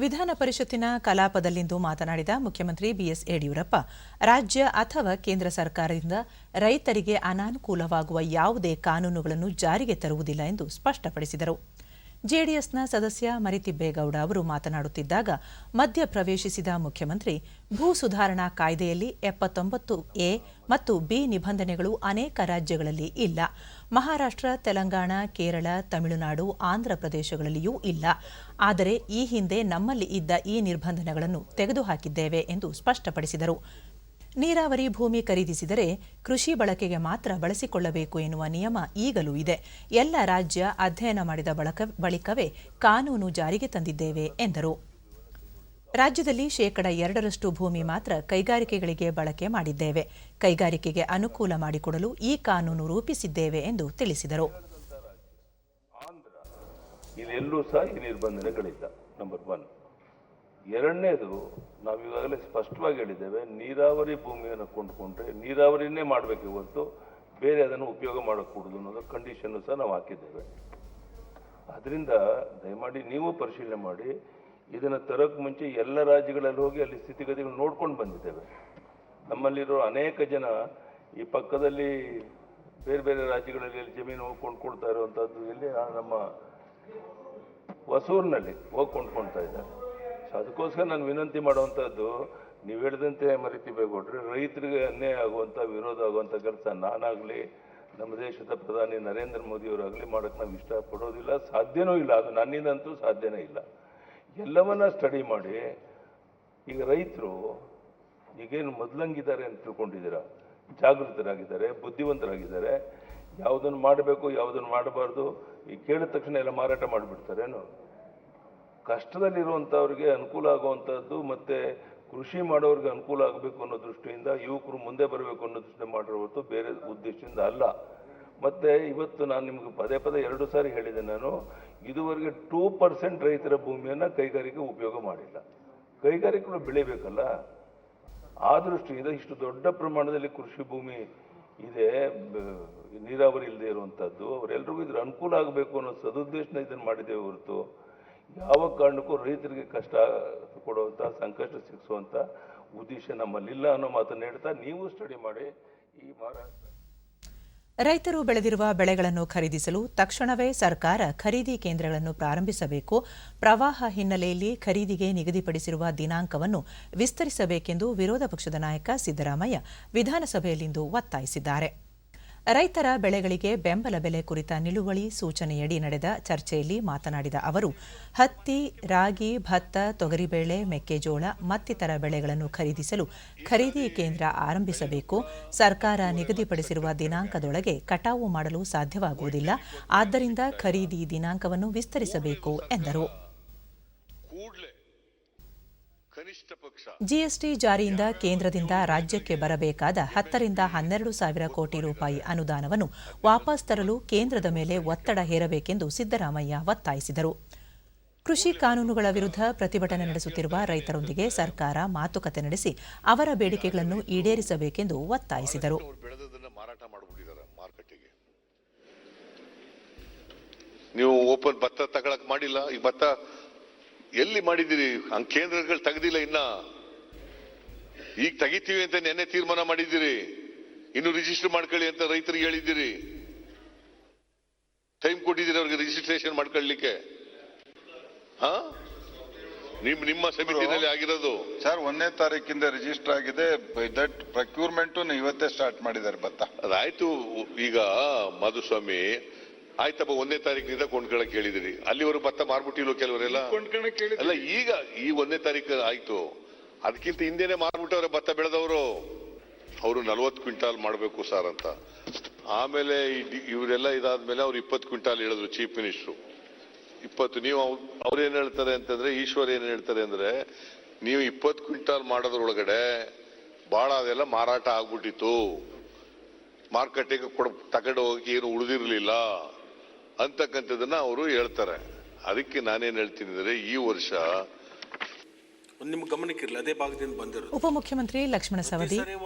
ವಿಧಾನ ಪರಿಷತ್ತಿನ ಕಲಾಪದಲ್ಲಿಂದು ಮಾತನಾಡಿದ ಮುಖ್ಯಮಂತ್ರಿ ಬಿಎಸ್ ಯಡಿಯೂರಪ್ಪ, ರಾಜ್ಯ ಅಥವಾ ಕೇಂದ್ರ ಸರ್ಕಾರದಿಂದ ರೈತರಿಗೆ ಅನಾನುಕೂಲವಾಗುವ ಯಾವುದೇ ಕಾನೂನುಗಳನ್ನು ಜಾರಿಗೆ ತರುವುದಿಲ್ಲ ಎಂದು ಸ್ಪಷ್ಟಪಡಿಸಿದರು. ಜೆಡಿಎಸ್ನ ಸದಸ್ಯ ಮರಿತಿಬ್ಬೇಗೌಡ ಅವರು ಮಾತನಾಡುತ್ತಿದ್ದಾಗ ಮಧ್ಯ ಪ್ರವೇಶಿಸಿದ ಮುಖ್ಯಮಂತ್ರಿ, ಭೂ ಸುಧಾರಣಾ ಕಾಯ್ದೆಯಲ್ಲಿ 79A ಮತ್ತು B ನಿಬಂಧನೆಗಳು ಅನೇಕ ರಾಜ್ಯಗಳಲ್ಲಿ ಇಲ್ಲ. ಮಹಾರಾಷ್ಟ್ರ, ತೆಲಂಗಾಣ, ಕೇರಳ, ತಮಿಳುನಾಡು, ಆಂಧ್ರ ಪ್ರದೇಶಗಳಲ್ಲಿಯೂ ಇಲ್ಲ. ಆದರೆ ಈ ಹಿಂದೆ ನಮ್ಮಲ್ಲಿ ಇದ್ದ ಈ ನಿರ್ಬಂಧನೆಗಳನ್ನು ತೆಗೆದುಹಾಕಿದ್ದೇವೆ ಎಂದು ಸ್ಪಷ್ಟಪಡಿಸಿದರು. ನೀರಾವರಿ ಭೂಮಿ ಖರೀದಿಸಿದರೆ ಕೃಷಿ ಬಳಕೆಗೆ ಮಾತ್ರ ಬಳಸಿಕೊಳ್ಳಬೇಕು ಎನ್ನುವ ನಿಯಮ ಈಗಲೂ ಇದೆ. ಎಲ್ಲ ರಾಜ್ಯ ಅಧ್ಯಯನ ಮಾಡಿದ ಬಳಿಕವೇ ಕಾನೂನು ಜಾರಿಗೆ ತಂದಿದ್ದೇವೆ ಎಂದರು. ರಾಜ್ಯದಲ್ಲಿ 2% ಭೂಮಿ ಮಾತ್ರ ಕೈಗಾರಿಕೆಗಳಿಗೆ ಬಳಕೆ ಮಾಡಿದ್ದೇವೆ. ಕೈಗಾರಿಕೆಗೆ ಅನುಕೂಲ ಮಾಡಿಕೊಡಲು ಈ ಕಾನೂನು ರೂಪಿಸಿದ್ದೇವೆ ಎಂದು ತಿಳಿಸಿದರು. ಇಲ್ಲೆಲ್ಲೂ ಸಹ ಈ ನಿರ್ಬಂಧನೆಗಳಿಲ್ಲ. ನಂಬರ್ 1. ಎರಡನೇದು, ನಾವು ಈಗಾಗಲೇ ಸ್ಪಷ್ಟವಾಗಿ ಹೇಳಿದ್ದೇವೆ, ನೀರಾವರಿ ಭೂಮಿಯನ್ನು ಕೊಂಡುಕೊಂಡ್ರೆ ನೀರಾವರಿನೇ ಮಾಡಬೇಕು ಹೊರತು ಬೇರೆ ಅದನ್ನು ಉಪಯೋಗ ಮಾಡக்கூಡದು ಅನ್ನೋದು ಕಂಡೀಷನ್ನು ಸಹ ನಾವು ಹಾಕಿದ್ದೇವೆ. ಅದರಿಂದ ದಯಮಾಡಿ ನೀವು ಪರಿಶೀಲನೆ ಮಾಡಿ. ಇದನ್ನು ತರೋಕ್ಕೆ ಮುಂಚೆ ಎಲ್ಲ ರಾಜ್ಯಗಳಲ್ಲಿ ಹೋಗಿ ಅಲ್ಲಿ ಸ್ಥಿತಿಗತಿಗಳು ನೋಡ್ಕೊಂಡು ಬಂದಿದ್ದೇವೆ. ನಮ್ಮಲ್ಲಿರೋ ಅನೇಕ ಜನ ಈ ಪಕ್ಕದಲ್ಲಿ ಬೇರೆ ಬೇರೆ ರಾಜ್ಯಗಳಲ್ಲಿ ಜಮೀನು ಕೊಂಡ್ಕೊಳ್ತಾ ಇರುವಂಥದ್ದು ಇಲ್ಲಿ ನಮ್ಮ ಹೊಸೂರಿನಲ್ಲಿ ಹೋಗಿ ಕೊಂಡ್ಕೊಳ್ತಾ ಇದ್ದಾರೆ. ಸೊ ಅದಕ್ಕೋಸ್ಕರ ನಾನು ವಿನಂತಿ ಮಾಡುವಂಥದ್ದು, ನೀವು ಹೇಳಿದಂತೆ ಮರಿತಿಬೇಕೊಟ್ರೆ ರೈತರಿಗೆ ಅನ್ಯಾಯ ಆಗುವಂಥ, ವಿರೋಧ ಆಗುವಂಥ ಕೆಲಸ ನಾನಾಗಲಿ ನಮ್ಮ ದೇಶದ ಪ್ರಧಾನಿ ನರೇಂದ್ರ ಮೋದಿಯವರಾಗಲಿ ಮಾಡೋಕ್ಕೆ ನಾವು ಇಷ್ಟಪಡೋದಿಲ್ಲ, ಸಾಧ್ಯನೂ ಇಲ್ಲ. ಅದು ನನ್ನಿಂದಂತೂ ಸಾಧ್ಯನೇ ಇಲ್ಲ. ಎಲ್ಲವನ್ನ ಸ್ಟಡಿ ಮಾಡಿ ಈಗ ರೈತರು ಈಗೇನು ಮೊದಲಂಗಿದ್ದಾರೆ ಅಂತ ತಿಳ್ಕೊಂಡಿದ್ದೀರಾ, ಜಾಗೃತರಾಗಿದ್ದಾರೆ, ಬುದ್ಧಿವಂತರಾಗಿದ್ದಾರೆ. ಯಾವುದನ್ನು ಮಾಡಬೇಕು ಯಾವುದನ್ನು ಮಾಡಬಾರ್ದು ಈ ಕೇಳಿದ ತಕ್ಷಣ ಎಲ್ಲ ಮಾರಾಟ ಮಾಡಿಬಿಡ್ತಾರೇನು? ಕಷ್ಟದಲ್ಲಿರುವಂಥವ್ರಿಗೆ ಅನುಕೂಲ ಆಗುವಂಥದ್ದು ಮತ್ತು ಕೃಷಿ ಮಾಡೋರಿಗೆ ಅನುಕೂಲ ಆಗಬೇಕು ಅನ್ನೋ ದೃಷ್ಟಿಯಿಂದ ಯುವಕರು ಮುಂದೆ ಬರಬೇಕು ಅನ್ನೋ ದೃಷ್ಟಿಯಿಂದ ಮಾಡಿರೋ ಹೊರತು ಬೇರೆ ಉದ್ದೇಶದಿಂದ ಅಲ್ಲ. ಮತ್ತು ಇವತ್ತು ನಾನು ನಿಮಗೆ ಪದೇ ಪದೇ 2 ಸಾರಿ ಹೇಳಿದೆ, ನಾನು ಇದುವರೆಗೆ 2% ರೈತರ ಭೂಮಿಯನ್ನು ಕೈಗಾರಿಕೆ ಉಪಯೋಗ ಮಾಡಿಲ್ಲ. ಕೈಗಾರಿಕೆಗಳು ಬೆಳಿಬೇಕಲ್ಲ, ಆ ದೃಷ್ಟಿಯಿಂದ ಇಷ್ಟು ದೊಡ್ಡ ಪ್ರಮಾಣದಲ್ಲಿ ಕೃಷಿ ಭೂಮಿ ಇದೆ, ನೀರಾವರಿ ಇಲ್ಲದೆ ಇರುವಂಥದ್ದು, ಅವರೆಲ್ಲರಿಗೂ ಇದ್ರ ಅನುಕೂಲ ಆಗಬೇಕು ಅನ್ನೋ ಸದುದ್ದೇಶನ ಇದನ್ನು ಮಾಡಿದ್ದೇವೆ ಹೊರತು ಯಾವ ಕಾರಣಕ್ಕೂ ರೈತರಿಗೆ ಕಷ್ಟ ಕೊಡುವಂಥ, ಸಂಕಷ್ಟ ಸಿಗಿಸುವಂಥ ಉದ್ದೇಶ ನಮ್ಮಲ್ಲಿಲ್ಲ ಅನ್ನೋ ಮಾತನ್ನು ಹೇಳ್ತಾ ನೀವು ಸ್ಟಡಿ ಮಾಡಿ ಈ ರೈತರು ಬೆಳೆದಿರುವ ಬೆಳೆಗಳನ್ನು ಖರೀದಿಸಲು ತಕ್ಷಣವೇ ಸರ್ಕಾರ ಖರೀದಿ ಕೇಂದ್ರಗಳನ್ನು ಪ್ರಾರಂಭಿಸಬೇಕು. ಪ್ರವಾಹ ಹಿನ್ನೆಲೆಯಲ್ಲಿ ಖರೀದಿಗೆ ನಿಗದಿಪಡಿಸಿರುವ ದಿನಾಂಕವನ್ನು ವಿಸ್ತರಿಸಬೇಕೆಂದು ವಿರೋಧ ಪಕ್ಷದ ನಾಯಕ ಸಿದ್ದರಾಮಯ್ಯ ವಿಧಾನಸಭೆಯಲ್ಲಿಂದು ಒತ್ತಾಯಿಸಿದ್ದಾರೆ. ರೈತರ ಬೆಳೆಗಳಿಗೆ ಬೆಂಬಲ ಬೆಲೆ ಕುರಿತ ನಿಲುವಳಿ ಸೂಚನೆಯಡಿ ನಡೆದ ಚರ್ಚೆಯಲ್ಲಿ ಮಾತನಾಡಿದ ಅವರು, ಹತ್ತಿ, ರಾಗಿ, ಭತ್ತ, ತೊಗರಿಬೇಳೆ, ಮೆಕ್ಕೆಜೋಳ ಮತ್ತಿತರ ಬೆಳೆಗಳನ್ನು ಖರೀದಿಸಲು ಖರೀದಿ ಕೇಂದ್ರ ಆರಂಭಿಸಬೇಕು. ಸರ್ಕಾರ ನಿಗದಿಪಡಿಸಿರುವ ದಿನಾಂಕದೊಳಗೆ ಕಟಾವು ಮಾಡಲು ಸಾಧ್ಯವಾಗುವುದಿಲ್ಲ. ಆದ್ದರಿಂದ ಖರೀದಿ ದಿನಾಂಕವನ್ನು ವಿಸ್ತರಿಸಬೇಕು ಎಂದರು. ಜಿಎಸ್ಟಿ ಜಾರಿಯಿಂದ ಕೇಂದ್ರದಿಂದ ರಾಜ್ಯಕ್ಕೆ ಬರಬೇಕಾದ 10 ರಿಂದ 12 ಸಾವಿರ ಕೋಟಿ ರೂಪಾಯಿ ಅನುದಾನವನ್ನು ವಾಪಸ್ ತರಲು ಕೇಂದ್ರದ ಮೇಲೆ ಒತ್ತಡ ಹೇರಬೇಕೆಂದು ಸಿದ್ದರಾಮಯ್ಯ ಒತ್ತಾಯಿಸಿದರು. ಕೃಷಿ ಕಾನೂನುಗಳ ವಿರುದ್ಧ ಪ್ರತಿಭಟನೆ ನಡೆಸುತ್ತಿರುವ ರೈತರೊಂದಿಗೆ ಸರ್ಕಾರ ಮಾತುಕತೆ ನಡೆಸಿ ಅವರ ಬೇಡಿಕೆಗಳನ್ನು ಈಡೇರಿಸಬೇಕೆಂದು ಒತ್ತಾಯಿಸಿದರು. ನೀವು ಓಪನ್ ಭತ್ತ ತಗೊಳಕ್ ಮಾಡಿಲ್ಲ, ಈ ಭತ್ತ ಎಲ್ಲಿ ಮಾಡಿದಿರಿ? ಕೇಂದ್ರಗಳು ತೆಗೆದಿಲ್ಲ, ಇನ್ನ ಈಗ ತೆಗಿತೀವಿ ಅಂತ ನೆನ್ನೆ ತೀರ್ಮಾನ ಮಾಡಿದ್ದೀರಿ. ಇನ್ನು ರಿಜಿಸ್ಟರ್ ಮಾಡ್ಕೊಳ್ಳಿ ಅಂತ ರೈತರಿಗೆ ಹೇಳಿದ್ದೀರಿ. ಟೈಮ್ ಕೊಟ್ಟಿದ್ದೀರಿ ಅವ್ರಿಗೆ ರಿಜಿಸ್ಟ್ರೇಷನ್ ಮಾಡ್ಕೊಳ್ಳಿಕ್ಕೆ. ನಿಮ್ಮ ಸಮಿತಿನಲ್ಲಿ ಆಗಿರೋದು ಸರ್ 1ನೇ ತಾರೀಕಿಂದ ರಿಜಿಸ್ಟರ್ ಆಗಿದೆ. ದಟ್ ಪ್ರಕ್ಯೂರ್ಮೆಂಟ್ ಇವತ್ತೇ ಸ್ಟಾರ್ಟ್ ಮಾಡಿದ್ದಾರೆ ಭತ್ತ. ಅದಾಯ್ತು. ಈಗ ಮಾಧುಸ್ವಾಮಿ ಆಯ್ತಪ್ಪ, 1ನೇ ತಾರೀಕಿನಿಂದ ಕೊಂಡ್ಕೊಳಕ್ ಹೇಳಿದಿರಿ. ಅಲ್ಲಿವರೆಗೂ ಭತ್ತ ಮಾರ್ಬಿಟ್ಟಿಲ್ವ ಕೆಲವರೆಲ್ಲ? ಅಲ್ಲ, ಈಗ ಈ 1ನೇ ತಾರೀಕು ಆಯ್ತು, ಅದಕ್ಕಿಂತ ಹಿಂದೆನೆ ಮಾರ್ಬಿಟ್ಟವ್ರೆ ಭತ್ತ ಬೆಳೆದವರು. ಅವರು 40 ಕ್ವಿಂಟಾಲ್ ಮಾಡಬೇಕು ಸರ್ ಅಂತ. ಆಮೇಲೆ ಇವರೆಲ್ಲ ಇದಾದ್ಮೇಲೆ ಅವ್ರು 20 ಕ್ವಿಂಟಾಲ್ ಹೇಳಿದ್ರು ಚೀಫ್ ಮಿನಿಸ್ಟ್ರು. 20 ನೀವು ಅವ್ರೇನ್ ಹೇಳ್ತಾರೆ ಅಂತಂದ್ರೆ, ಈಶ್ವರ್ ಏನ್ ಹೇಳ್ತಾರೆ ಅಂದ್ರೆ, ನೀವು 20 ಕ್ವಿಂಟಾಲ್ ಮಾಡೋದ್ರೊಳಗಡೆ ಬಹಳ ಅದೆಲ್ಲ ಮಾರಾಟ ಆಗ್ಬಿಟ್ಟಿತ್ತು, ಮಾರ್ಕೆಟಿಗೆ ತಗೊಂಡು ಹೋಗಿ ಏನು ಉಳಿದಿರ್ಲಿಲ್ಲ ಅಂತಕ್ಕಂಥದ್ದನ್ನ ಅವರು ಹೇಳ್ತಾರೆ. ಅದಕ್ಕೆ ನಾನೇನ್ ಹೇಳ್ತೀನಿ ಅಂದ್ರೆ, ಈ ವರ್ಷ ನಿಮ್ಮ ಗಮನಕ್ಕಿರಲಿ, ಅದೇ ಭಾಗದಿಂದ ಬಂದಿರೋದು. ಉಪಮುಖ್ಯಮಂತ್ರಿ ಲಕ್ಷ್ಮಣ ಸವದಿ,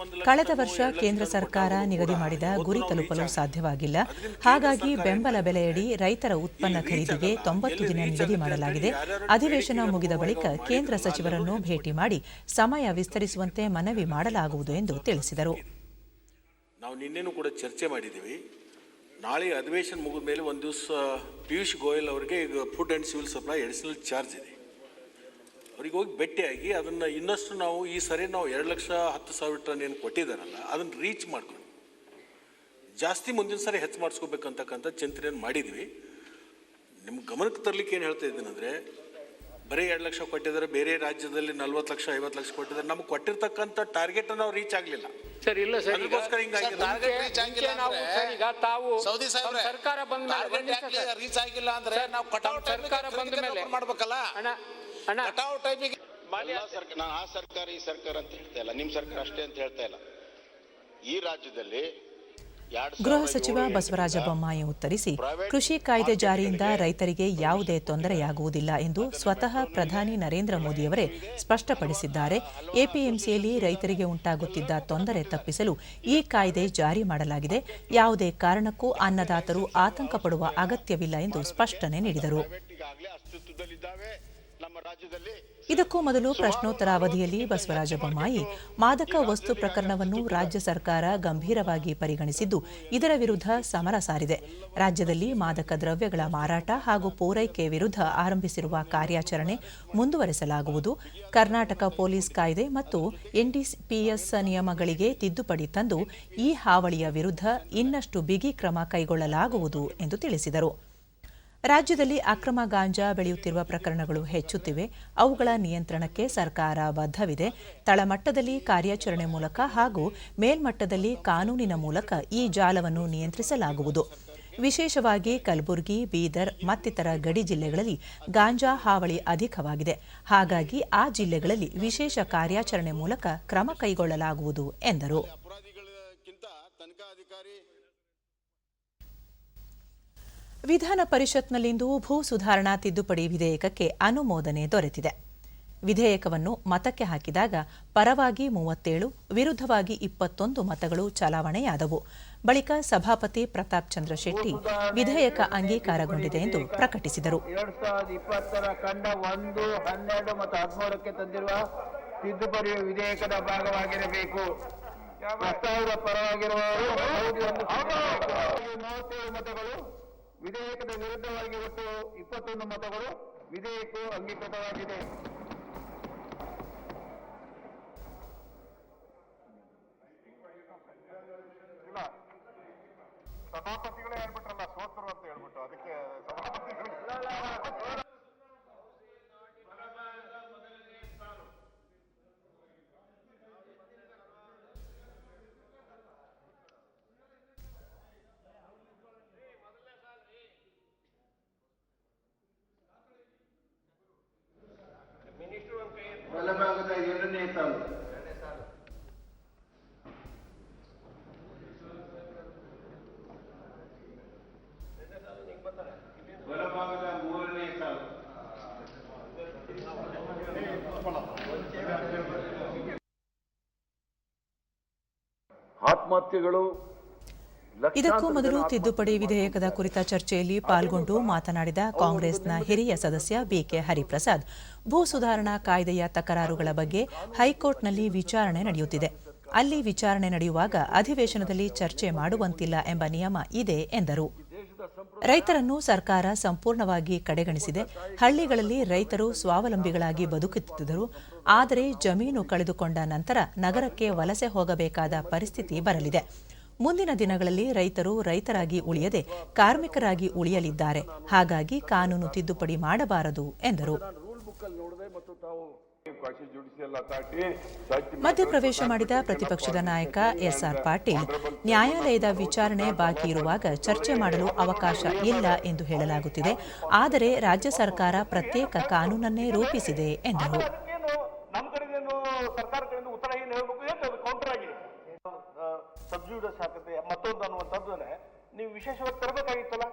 ಕಳೆದ ವರ್ಷ ಕೇಂದ್ರ ಸರ್ಕಾರ ನಿಗದಿ ಮಾಡಿದ ಗುರಿ ತಲುಪಲು ಸಾಧ್ಯವಾಗಿಲ್ಲ. ಹಾಗಾಗಿ ಬೆಂಬಲ ಬೆಲೆಯಡಿ ರೈತರ ಉತ್ಪನ್ನ ಖರೀದಿಗೆ 90 ದಿನ ನಿಗದಿ ಮಾಡಲಾಗಿದೆ. ಅಧಿವೇಶನ ಮುಗಿದ ಬಳಿಕ ಕೇಂದ್ರ ಸಚಿವರನ್ನು ಭೇಟಿ ಮಾಡಿ ಸಮಯ ವಿಸ್ತರಿಸುವಂತೆ ಮನವಿ ಮಾಡಲಾಗುವುದು ಎಂದು ತಿಳಿಸಿದರು. ನಾವು ನಿನ್ನೆನೂ ಕೂಡ ಚರ್ಚೆ ಮಾಡಿದ್ದೀವಿ. ನಾಳೆ ಅಧಿವೇಶನ ಮುಗಿದ ಮೇಲೆ ಒಂದು ದಿವಸ ಪಿಯೂಷ್ ಗೋಯಲ್ ಅವರಿಗೆ ಈಗ food and civil supply additional charge ಇದೆ, ಅವ್ರಿಗೆ ಹೋಗಿ ಭೇಟಿಯಾಗಿ ಅದನ್ನು ಇನ್ನಷ್ಟು ನಾವು ಈ ಸರಿ ನಾವು 2,10,000 ಟನ್ ಏನು ಕೊಟ್ಟಿದ್ದಾರಲ್ಲ ಅದನ್ನು ರೀಚ್ ಮಾಡ್ಕೊಂಡು ಜಾಸ್ತಿ ಮುಂದಿನ ಸರಿ ಹೆಚ್ಚು ಮಾಡಿಸ್ಕೋಬೇಕಂತಕ್ಕಂಥ ಚಿಂತನೆಯನ್ನು ಮಾಡಿದ್ವಿ. ನಿಮ್ಮ ಗಮನಕ್ಕೆ ತರಲಿಕ್ಕೆ ಏನು ಹೇಳ್ತಾ ಇದ್ದೀನಿ ಅಂದರೆ, ಬರೀ 2 ಲಕ್ಷ ಕೊಟ್ಟಿದ್ದಾರೆ, ಬೇರೆ ರಾಜ್ಯದಲ್ಲಿ 40 ಲಕ್ಷ 50 ಲಕ್ಷ ಕೊಟ್ಟಿದ್ದಾರೆ. ನಮ್ಗೆ ಕೊಟ್ಟಿರ್ತಕ್ಕಂಥ ಟಾರ್ಗೆಟ್ ನಾವು ರೀಚ್ ಆಗಲಿಲ್ಲ ಸರ್. ಇಲ್ಲ ಸರ್, ಅದಕ್ಕೋಸ್ಕರ ಸರ್ಕಾರ ಬಂದ ರೀಚ್ ಆಗಿಲ್ಲ ಅಂದ್ರೆ ನಾವು ಕಟಾವ್ ಸರ್ಕಾರ ಬಂದ ಮೇಲೆ ಮಾಡ್ಬೇಕಲ್ಲ. ಕಟಾವ್ ಟೈಮಿಗೆ ನಾನು ಆ ಸರ್ಕಾರ ಈ ಸರ್ಕಾರ ಅಂತ ಹೇಳ್ತಾ ಇಲ್ಲ, ನಿಮ್ಮ ಸರ್ಕಾರ ಅಷ್ಟೇ ಅಂತ ಹೇಳ್ತಾ ಇಲ್ಲ. ಈ ರಾಜ್ಯದಲ್ಲಿ ಗೃಹ ಸಚಿವ ಬಸವರಾಜ ಬೊಮ್ಮಾಯಿ ಉತ್ತರಿಸಿ, ಕೃಷಿ ಕಾಯ್ದೆ ಜಾರಿಯಿಂದ ರೈತರಿಗೆ ಯಾವುದೇ ತೊಂದರೆಯಾಗುವುದಿಲ್ಲ ಎಂದು ಸ್ವತಃ ಪ್ರಧಾನಿ ನರೇಂದ್ರ ಮೋದಿಯವರೇ ಸ್ಪಷ್ಟಪಡಿಸಿದ್ದಾರೆ. ಎಪಿಎಂಸಿಯಲ್ಲಿ ರೈತರಿಗೆ ಉಂಟಾಗುತ್ತಿದ್ದ ತೊಂದರೆ ತಪ್ಪಿಸಲು ಈ ಕಾಯ್ದೆ ಜಾರಿ ಮಾಡಲಾಗಿದೆ. ಯಾವುದೇ ಕಾರಣಕ್ಕೂ ಅನ್ನದಾತರು ಆತಂಕ ಪಡುವ ಅಗತ್ಯವಿಲ್ಲ ಎಂದು ಸ್ಪಷ್ಟನೆ ನೀಡಿದರು. ಅಸ್ತಿತ್ವದಲ್ಲಿದ್ದಾವೆ. ನಮ್ಮ ಇದಕ್ಕೂ ಮೊದಲು ಪ್ರಶ್ನೋತ್ತರ ಅವಧಿಯಲ್ಲಿ ಬಸವರಾಜ ಬೊಮ್ಮಾಯಿ ಮಾದಕ ವಸ್ತು ಪ್ರಕರಣವನ್ನು ರಾಜ್ಯ ಸರ್ಕಾರ ಗಂಭೀರವಾಗಿ ಪರಿಗಣಿಸಿದ್ದು ಇದರ ವಿರುದ್ಧ ಸಮರ ಸಾರಿದೆ. ರಾಜ್ಯದಲ್ಲಿ ಮಾದಕ ದ್ರವ್ಯಗಳ ಮಾರಾಟ ಹಾಗೂ ಪೂರೈಕೆ ವಿರುದ್ಧ ಆರಂಭಿಸಿರುವ ಕಾರ್ಯಾಚರಣೆ ಮುಂದುವರೆಸಲಾಗುವುದು. ಕರ್ನಾಟಕ ಪೊಲೀಸ್ ಕಾಯ್ದೆ ಮತ್ತು ಎನ್ಡಿಪಿಎಸ್ ನಿಯಮಗಳಿಗೆ ತಿದ್ದುಪಡಿ ತಂದು ಈ ಹಾವಳಿಯ ವಿರುದ್ಧ ಇನ್ನಷ್ಟು ಬಿಗಿ ಕ್ರಮ ಕೈಗೊಳ್ಳಲಾಗುವುದು ಎಂದು ತಿಳಿಸಿದರು. ರಾಜ್ಯದಲ್ಲಿ ಅಕ್ರಮ ಗಾಂಜಾ ಬೆಳೆಯುತ್ತಿರುವ ಪ್ರಕರಣಗಳು ಹೆಚ್ಚುತ್ತಿವೆ. ಅವುಗಳ ನಿಯಂತ್ರಣಕ್ಕೆ ಸರ್ಕಾರ ಬದ್ಧವಿದೆ. ತಳಮಟ್ಟದಲ್ಲಿ ಕಾರ್ಯಾಚರಣೆ ಮೂಲಕ ಹಾಗೂ ಮೇಲ್ಮಟ್ಟದಲ್ಲಿ ಕಾನೂನಿನ ಮೂಲಕ ಈ ಜಾಲವನ್ನು ನಿಯಂತ್ರಿಸಲಾಗುವುದು. ವಿಶೇಷವಾಗಿ ಕಲಬುರಗಿ, ಬೀದರ್ ಮತ್ತಿತರ ಗಡಿ ಜಿಲ್ಲೆಗಳಲ್ಲಿ ಗಾಂಜಾ ಹಾವಳಿ ಅಧಿಕವಾಗಿದೆ. ಹಾಗಾಗಿ ಆ ಜಿಲ್ಲೆಗಳಲ್ಲಿ ವಿಶೇಷ ಕಾರ್ಯಾಚರಣೆ ಮೂಲಕ ಕ್ರಮ ಕೈಗೊಳ್ಳಲಾಗುವುದು ಎಂದರು. ವಿಧಾನ ಪರಿಷತ್ನಲ್ಲಿಂದು ಭೂ ಸುಧಾರಣಾ ತಿದ್ದುಪಡಿ ವಿಧೇಯಕಕ್ಕೆ ಅನುಮೋದನೆ ದೊರೆತಿದೆ. ವಿಧೇಯಕವನ್ನು ಮತಕ್ಕೆ ಹಾಕಿದಾಗ ಪರವಾಗಿ 37, ವಿರುದ್ಧವಾಗಿ 21 ಮತಗಳು ಚಲಾವಣೆಯಾದವು. ಬಳಿಕ ಸಭಾಪತಿ ಪ್ರತಾಪ್ ಚಂದ್ರ ಶೆಟ್ಟಿ ವಿಧೇಯಕ ಅಂಗೀಕಾರಗೊಂಡಿದೆ ಎಂದು ಪ್ರಕಟಿಸಿದರು. 2020 ಖಂಡ 1, 12 ಮತ್ತು 13ಕ್ಕೆ ತಂದಿರುವ ತಿದ್ದುಪಡಿ ವಿಧೇಯಕದ ಭಾಗವಾಗಿರಬೇಕು. ಪ್ರಸ್ತಾವದ ಪರವಾಗಿರುವವರು 37 ಮತಗಳು, ವಿಧೇಯಕದ ವಿರುದ್ಧವಾಗಿ ಒಟ್ಟು 21 ಮತಗಳು. ವಿಧೇಯಕವು ಅಂಗೀಕೃತವಾಗಿದೆ. ಸಭಾಪತಿಗಳೇ ಹೇಳ್ಬಿಟ್ರಲ್ಲ ಸೋತರು ಅಂತ ಹೇಳ್ಬಿಟ್ಟು ಅದಕ್ಕೆ ಬಲಭಾಗದ 2ನೇ ಸಾಲು, ಬಲಭಾಗದ 3ನೇ ಸಾಲು. ಆತ್ಮಹತ್ಯೆಗಳು ಇದಕ್ಕೂ ಮೊದಲು ತಿದ್ದುಪಡಿ ವಿಧೇಯಕದ ಕುರಿತ ಚರ್ಚೆಯಲ್ಲಿ ಪಾಲ್ಗೊಂಡು ಮಾತನಾಡಿದ ಕಾಂಗ್ರೆಸ್ನ ಹಿರಿಯ ಸದಸ್ಯ ಬಿಕೆ ಹರಿಪ್ರಸಾದ್, ಭೂ ಸುಧಾರಣಾ ಕಾಯ್ದೆಯ ತಕರಾರುಗಳ ಬಗ್ಗೆ ಹೈಕೋರ್ಟ್ನಲ್ಲಿ ವಿಚಾರಣೆ ನಡೆಯುತ್ತಿದೆ. ಅಲ್ಲಿ ವಿಚಾರಣೆ ನಡೆಯುವಾಗ ಅಧಿವೇಶನದಲ್ಲಿ ಚರ್ಚೆ ಮಾಡುವಂತಿಲ್ಲ ಎಂಬ ನಿಯಮ ಇದೆ ಎಂದರು. ರೈತರನ್ನು ಸರ್ಕಾರ ಸಂಪೂರ್ಣವಾಗಿ ಕಡೆಗಣಿಸಿದೆ. ಹಳ್ಳಿಗಳಲ್ಲಿ ರೈತರು ಸ್ವಾವಲಂಬಿಗಳಾಗಿ ಬದುಕುತ್ತಿದ್ದರು. ಆದರೆ ಜಮೀನು ಕಳೆದುಕೊಂಡ ನಂತರ ನಗರಕ್ಕೆ ವಲಸೆ ಹೋಗಬೇಕಾದ ಪರಿಸ್ಥಿತಿ ಬರಲಿದೆ. ಮುಂದಿನ ದಿನಗಳಲ್ಲಿ ರೈತರು ರೈತರಾಗಿ ಉಳಿಯದೆ ಕಾರ್ಮಿಕರಾಗಿ ಉಳಿಯಲಿದ್ದಾರೆ. ಹಾಗಾಗಿ ಕಾನೂನು ತಿದ್ದುಪಡಿ ಮಾಡಬಾರದು ಎಂದರು. ಮಧ್ಯಪ್ರವೇಶ ಮಾಡಿದ ಪ್ರತಿಪಕ್ಷದ ನಾಯಕ ಎಸ್ಆರ್ ಪಾಟೀಲ್, ನ್ಯಾಯಾಲಯದ ವಿಚಾರಣೆ ಬಾಕಿ ಇರುವಾಗ ಚರ್ಚೆ ಮಾಡಲು ಅವಕಾಶ ಇಲ್ಲ ಎಂದು ಹೇಳಲಾಗುತ್ತಿದೆ. ಆದರೆ ರಾಜ್ಯ ಸರ್ಕಾರ ಪ್ರತ್ಯೇಕ ಕಾನೂನನ್ನೇ ರೂಪಿಸಿದೆ ಎಂದರು. ಸಬ್ಜುಡಸ್ ಹಾಕುತ್ತೆ ಮತ್ತೊಂದು ಅನ್ನುವಂಥದ್ದನ್ನೇ ನೀವು ವಿಶೇಷವಾಗಿ ತರಬೇಕಾಗಿತ್ತಲ್ಲ.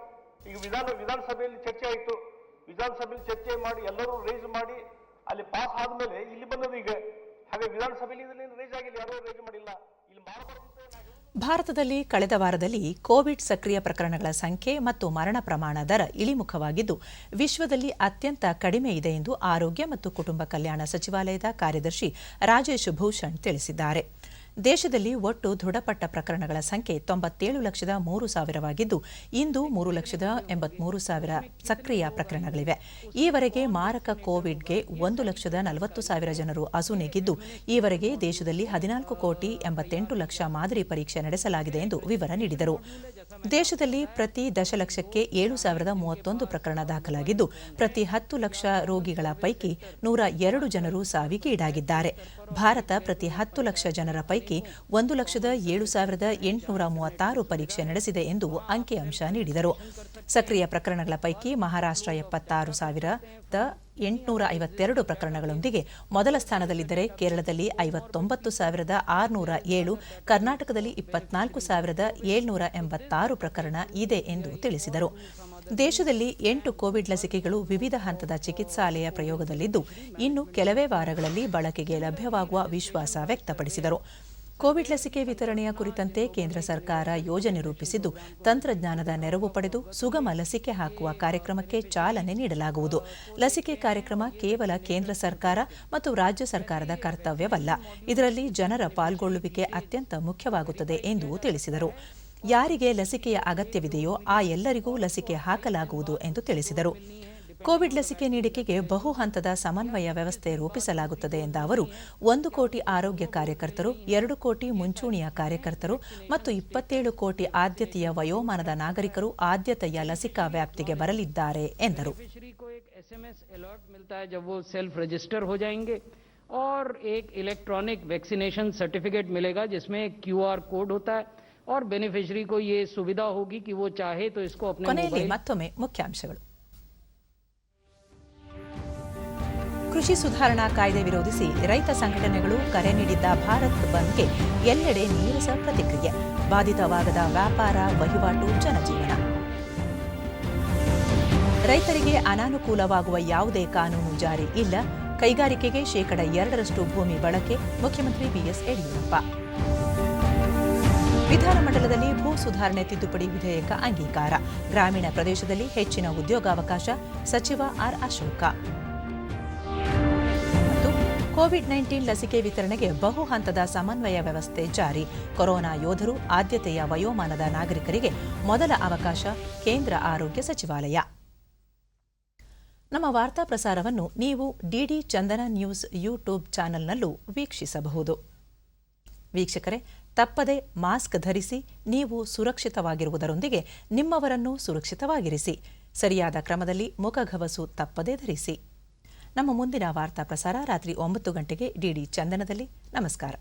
ಈಗ ವಿಧಾನಸಭೆಯಲ್ಲಿ ಚರ್ಚೆ ಆಯಿತು. ವಿಧಾನಸಭೆಯಲ್ಲಿ ಚರ್ಚೆ ಮಾಡಿ ಎಲ್ಲರೂ ರೇಸ್ ಮಾಡಿ ಅಲ್ಲಿ ಪಾಸ್ ಆದ್ಮೇಲೆ ಇಲ್ಲಿ ಬಂದದ್ದು ಈಗ. ಹಾಗೆ ವಿಧಾನಸಭೆಯಲ್ಲಿ ಇದನ್ನು ರೇಸ್ ಆಗಿಲ್ಲ, ಯಾರೂ ರೇಸ್ ಮಾಡಿಲ್ಲ. ಇಲ್ಲಿ ಮಾಡಬಾರದು. ಭಾರತದಲ್ಲಿ ಕಳೆದ ವಾರದಲ್ಲಿ ಕೋವಿಡ್ ಸಕ್ರಿಯ ಪ್ರಕರಣಗಳ ಸಂಖ್ಯೆ ಮತ್ತು ಮರಣ ಪ್ರಮಾಣ ದರ ಇಳಿಮುಖವಾಗಿದ್ದು ವಿಶ್ವದಲ್ಲಿ ಅತ್ಯಂತ ಕಡಿಮೆ ಇದೆ ಎಂದು ಆರೋಗ್ಯ ಮತ್ತು ಕುಟುಂಬ ಕಲ್ಯಾಣ ಸಚಿವಾಲಯದ ಕಾರ್ಯದರ್ಶಿ ರಾಜೇಶ್ ಭೂಷಣ್ ತಿಳಿಸಿದ್ದಾರೆ. ದೇಶದಲ್ಲಿ ಒಟ್ಟು ದೃಢಪಟ್ಟ ಪ್ರಕರಣಗಳ ಸಂಖ್ಯೆ 97,03,000ವಾಗಿದ್ದು ಇಂದು 3,83,000 ಸಕ್ರಿಯ ಪ್ರಕರಣಗಳಿವೆ. ಈವರೆಗೆ ಮಾರಕ ಕೋವಿಡ್ಗೆ 1,40,000 ಜನರು ಅಸುನೀಗಿದ್ದು ಈವರೆಗೆ ದೇಶದಲ್ಲಿ 14,88,00,000 ಮಾದರಿ ಪರೀಕ್ಷೆ ನಡೆಸಲಾಗಿದೆ ಎಂದು ವಿವರ ನೀಡಿದರು. ದೇಶದಲ್ಲಿ ಪ್ರತಿ ದಶಲಕ್ಷಕ್ಕೆ 7,031 ಪ್ರಕರಣ ದಾಖಲಾಗಿದ್ದು ಪ್ರತಿ 10 ಲಕ್ಷ ರೋಗಿಗಳ ಪೈಕಿ 102 ಜನರು ಸಾವಿಗೀಡಾಗಿದ್ದಾರೆ. ಭಾರತ ಪ್ರತಿ 10 ಲಕ್ಷ ಜನರ ಪೈಕಿ 1,07,836 ಪರೀಕ್ಷೆ ನಡೆಸಿದೆ ಎಂದು ಅಂಕಿಅಂಶ ನೀಡಿದರು. ಸಕ್ರಿಯ ಪ್ರಕರಣಗಳ ಪೈಕಿ ಮಹಾರಾಷ್ಟ್ರ 76,852 ಪ್ರಕರಣಗಳೊಂದಿಗೆ ಮೊದಲ ಸ್ಥಾನದಲ್ಲಿದ್ದರೆ ಕೇರಳದಲ್ಲಿ 59,607, ಕರ್ನಾಟಕದಲ್ಲಿ 24,786 ಪ್ರಕರಣ ಇದೆ ಎಂದು ತಿಳಿಸಿದರು. ದೇಶದಲ್ಲಿ 8 ಕೋವಿಡ್ ಲಸಿಕೆಗಳು ವಿವಿಧ ಹಂತದ ಚಿಕಿತ್ಸಾಲಯ ಪ್ರಯೋಗದಲ್ಲಿದ್ದು ಇನ್ನು ಕೆಲವೇ ವಾರಗಳಲ್ಲಿ ಬಳಕೆಗೆ ಲಭ್ಯವಾಗುವ ವಿಶ್ವಾಸ ವ್ಯಕ್ತಪಡಿಸಿದರು. ಕೋವಿಡ್ ಲಸಿಕೆ ವಿತರಣೆಯ ಕುರಿತಂತೆ ಕೇಂದ್ರ ಸರ್ಕಾರ ಯೋಜನೆ ರೂಪಿಸಿದ್ದು ತಂತ್ರಜ್ಞಾನದ ನೆರವು ಪಡೆದು ಸುಗಮ ಲಸಿಕೆ ಹಾಕುವ ಕಾರ್ಯಕ್ರಮಕ್ಕೆ ಚಾಲನೆ ನೀಡಲಾಗುವುದು. ಲಸಿಕೆ ಕಾರ್ಯಕ್ರಮ ಕೇವಲ ಕೇಂದ್ರ ಸರ್ಕಾರ ಮತ್ತು ರಾಜ್ಯ ಸರ್ಕಾರದ ಕರ್ತವ್ಯವಲ್ಲ. ಇದರಲ್ಲಿ ಜನರ ಪಾಲ್ಗೊಳ್ಳುವಿಕೆ ಅತ್ಯಂತ ಮುಖ್ಯವಾಗುತ್ತದೆ ಎಂದು ತಿಳಿಸಿದರು. ಯಾರಿಗೆ ಲಸಿಕೆಯ ಅಗತ್ಯವಿದೆಯೋ ಆ ಎಲ್ಲರಿಗೂ ಲಸಿಕೆ ಹಾಕಲಾಗುವುದು ಎಂದು ತಿಳಿಸಿದರು. ಕೋವಿಡ್ ಲಸಿಕೆ ನೀಡಿಕೆಗೆ ಬಹು ಹಂತದ ಸಮನ್ವಯ ವ್ಯವಸ್ಥೆ ರೂಪಿಸಲಾಗುತ್ತದೆ ಎಂದ ಅವರು 1 ಕೋಟಿ ಆರೋಗ್ಯ ಕಾರ್ಯಕರ್ತರು, 2 ಕೋಟಿ ಮುಂಚೂಣಿಯ ಕಾರ್ಯಕರ್ತರು ಮತ್ತು 27 ಕೋಟಿ ಆದ್ಯತೆಯ ವಯೋಮಾನದ ನಾಗರಿಕರು ಆದ್ಯತೆಯ ಲಸಿಕಾ ವ್ಯಾಪ್ತಿಗೆ ಬರಲಿದ್ದಾರೆ ಎಂದರು. और एक इलेक्ट्रॉनिक वैक्सीनेशन सर्टिफिकेट मिलेगा जिसमें QR कोड होता है और बेनिफिशियरी को ये सुविधा होगी कि वो चाहे तो इसको अपने ಕೊನೆಯಲ್ಲಿ ಮತ್ತೊಮ್ಮೆ ಮುಖ್ಯಾಂಶಗಳು. ಕೃಷಿ ಸುಧಾರಣಾ ಕಾಯ್ದೆ ವಿರೋಧಿಸಿ ರೈತ ಸಂಘಟನೆಗಳು ಕರೆ ನೀಡಿದ್ದ ಭಾರತ್ ಬಂದ್ಗೆ ಎಲ್ಲೆಡೆ ನೀರಸ ಪ್ರತಿಕ್ರಿಯೆ. ಬಾಧಿತವಾಗದ ವ್ಯಾಪಾರ, ವಹಿವಾಟು, ಜನಜೀವನ. ರೈತರಿಗೆ ಅನಾನುಕೂಲವಾಗುವ ಯಾವುದೇ ಕಾನೂನು ಜಾರಿ ಇಲ್ಲ. ಕೈಗಾರಿಕೆಗೆ 2% ಭೂಮಿ ಬಳಕೆ, ಮುಖ್ಯಮಂತ್ರಿ ಬಿಎಸ್ ಯಡಿಯೂರಪ್ಪ. ವಿಧಾನಮಂಡಲದಲ್ಲಿ ಭೂ ಸುಧಾರಣೆ ತಿದ್ದುಪಡಿ ವಿಧೇಯಕ ಅಂಗೀಕಾರ. ಗ್ರಾಮೀಣ ಪ್ರದೇಶದಲ್ಲಿ ಹೆಚ್ಚಿನ ಉದ್ಯೋಗಾವಕಾಶ, ಸಚಿವ ಆರ್ ಅಶೋಕ. ಕೋವಿಡ್-19 ಲಸಿಕೆ ವಿತರಣೆಗೆ ಬಹು ಹಂತದ ಸಮನ್ವಯ ವ್ಯವಸ್ಥೆ ಜಾರಿ. ಕೊರೋನಾ ಯೋಧರು, ಆದ್ಯತೆಯ ವಯೋಮಾನದ ನಾಗರಿಕರಿಗೆ ಮೊದಲ ಅವಕಾಶ, ಕೇಂದ್ರ ಆರೋಗ್ಯ ಸಚಿವಾಲಯ. ನಮ್ಮ ವಾರ್ತಾ ಪ್ರಸಾರವನ್ನು ನೀವು ಡಿಡಿ ಚಂದನ ನ್ಯೂಸ್ ಯೂಟ್ಯೂಬ್ ಚಾನೆಲ್ನಲ್ಲೂ ವೀಕ್ಷಿಸಬಹುದು. ವೀಕ್ಷಕರೇ, ತಪ್ಪದೆ ಮಾಸ್ಕ್ ಧರಿಸಿ. ನೀವು ಸುರಕ್ಷಿತವಾಗಿರುವುದರೊಂದಿಗೆ ನಿಮ್ಮವರನ್ನು ಸುರಕ್ಷಿತವಾಗಿರಿಸಿ. ಸರಿಯಾದ ಕ್ರಮದಲ್ಲಿ ಮುಖಗವಸು ತಪ್ಪದೇ ಧರಿಸಿ. ನಮ್ಮ ಮುಂದಿನ ವಾರ್ತಾ ಪ್ರಸಾರ ರಾತ್ರಿ 9 ಗಂಟೆಗೆ ಡಿಡಿ ಚಂದನದಲ್ಲಿ. ನಮಸ್ಕಾರ.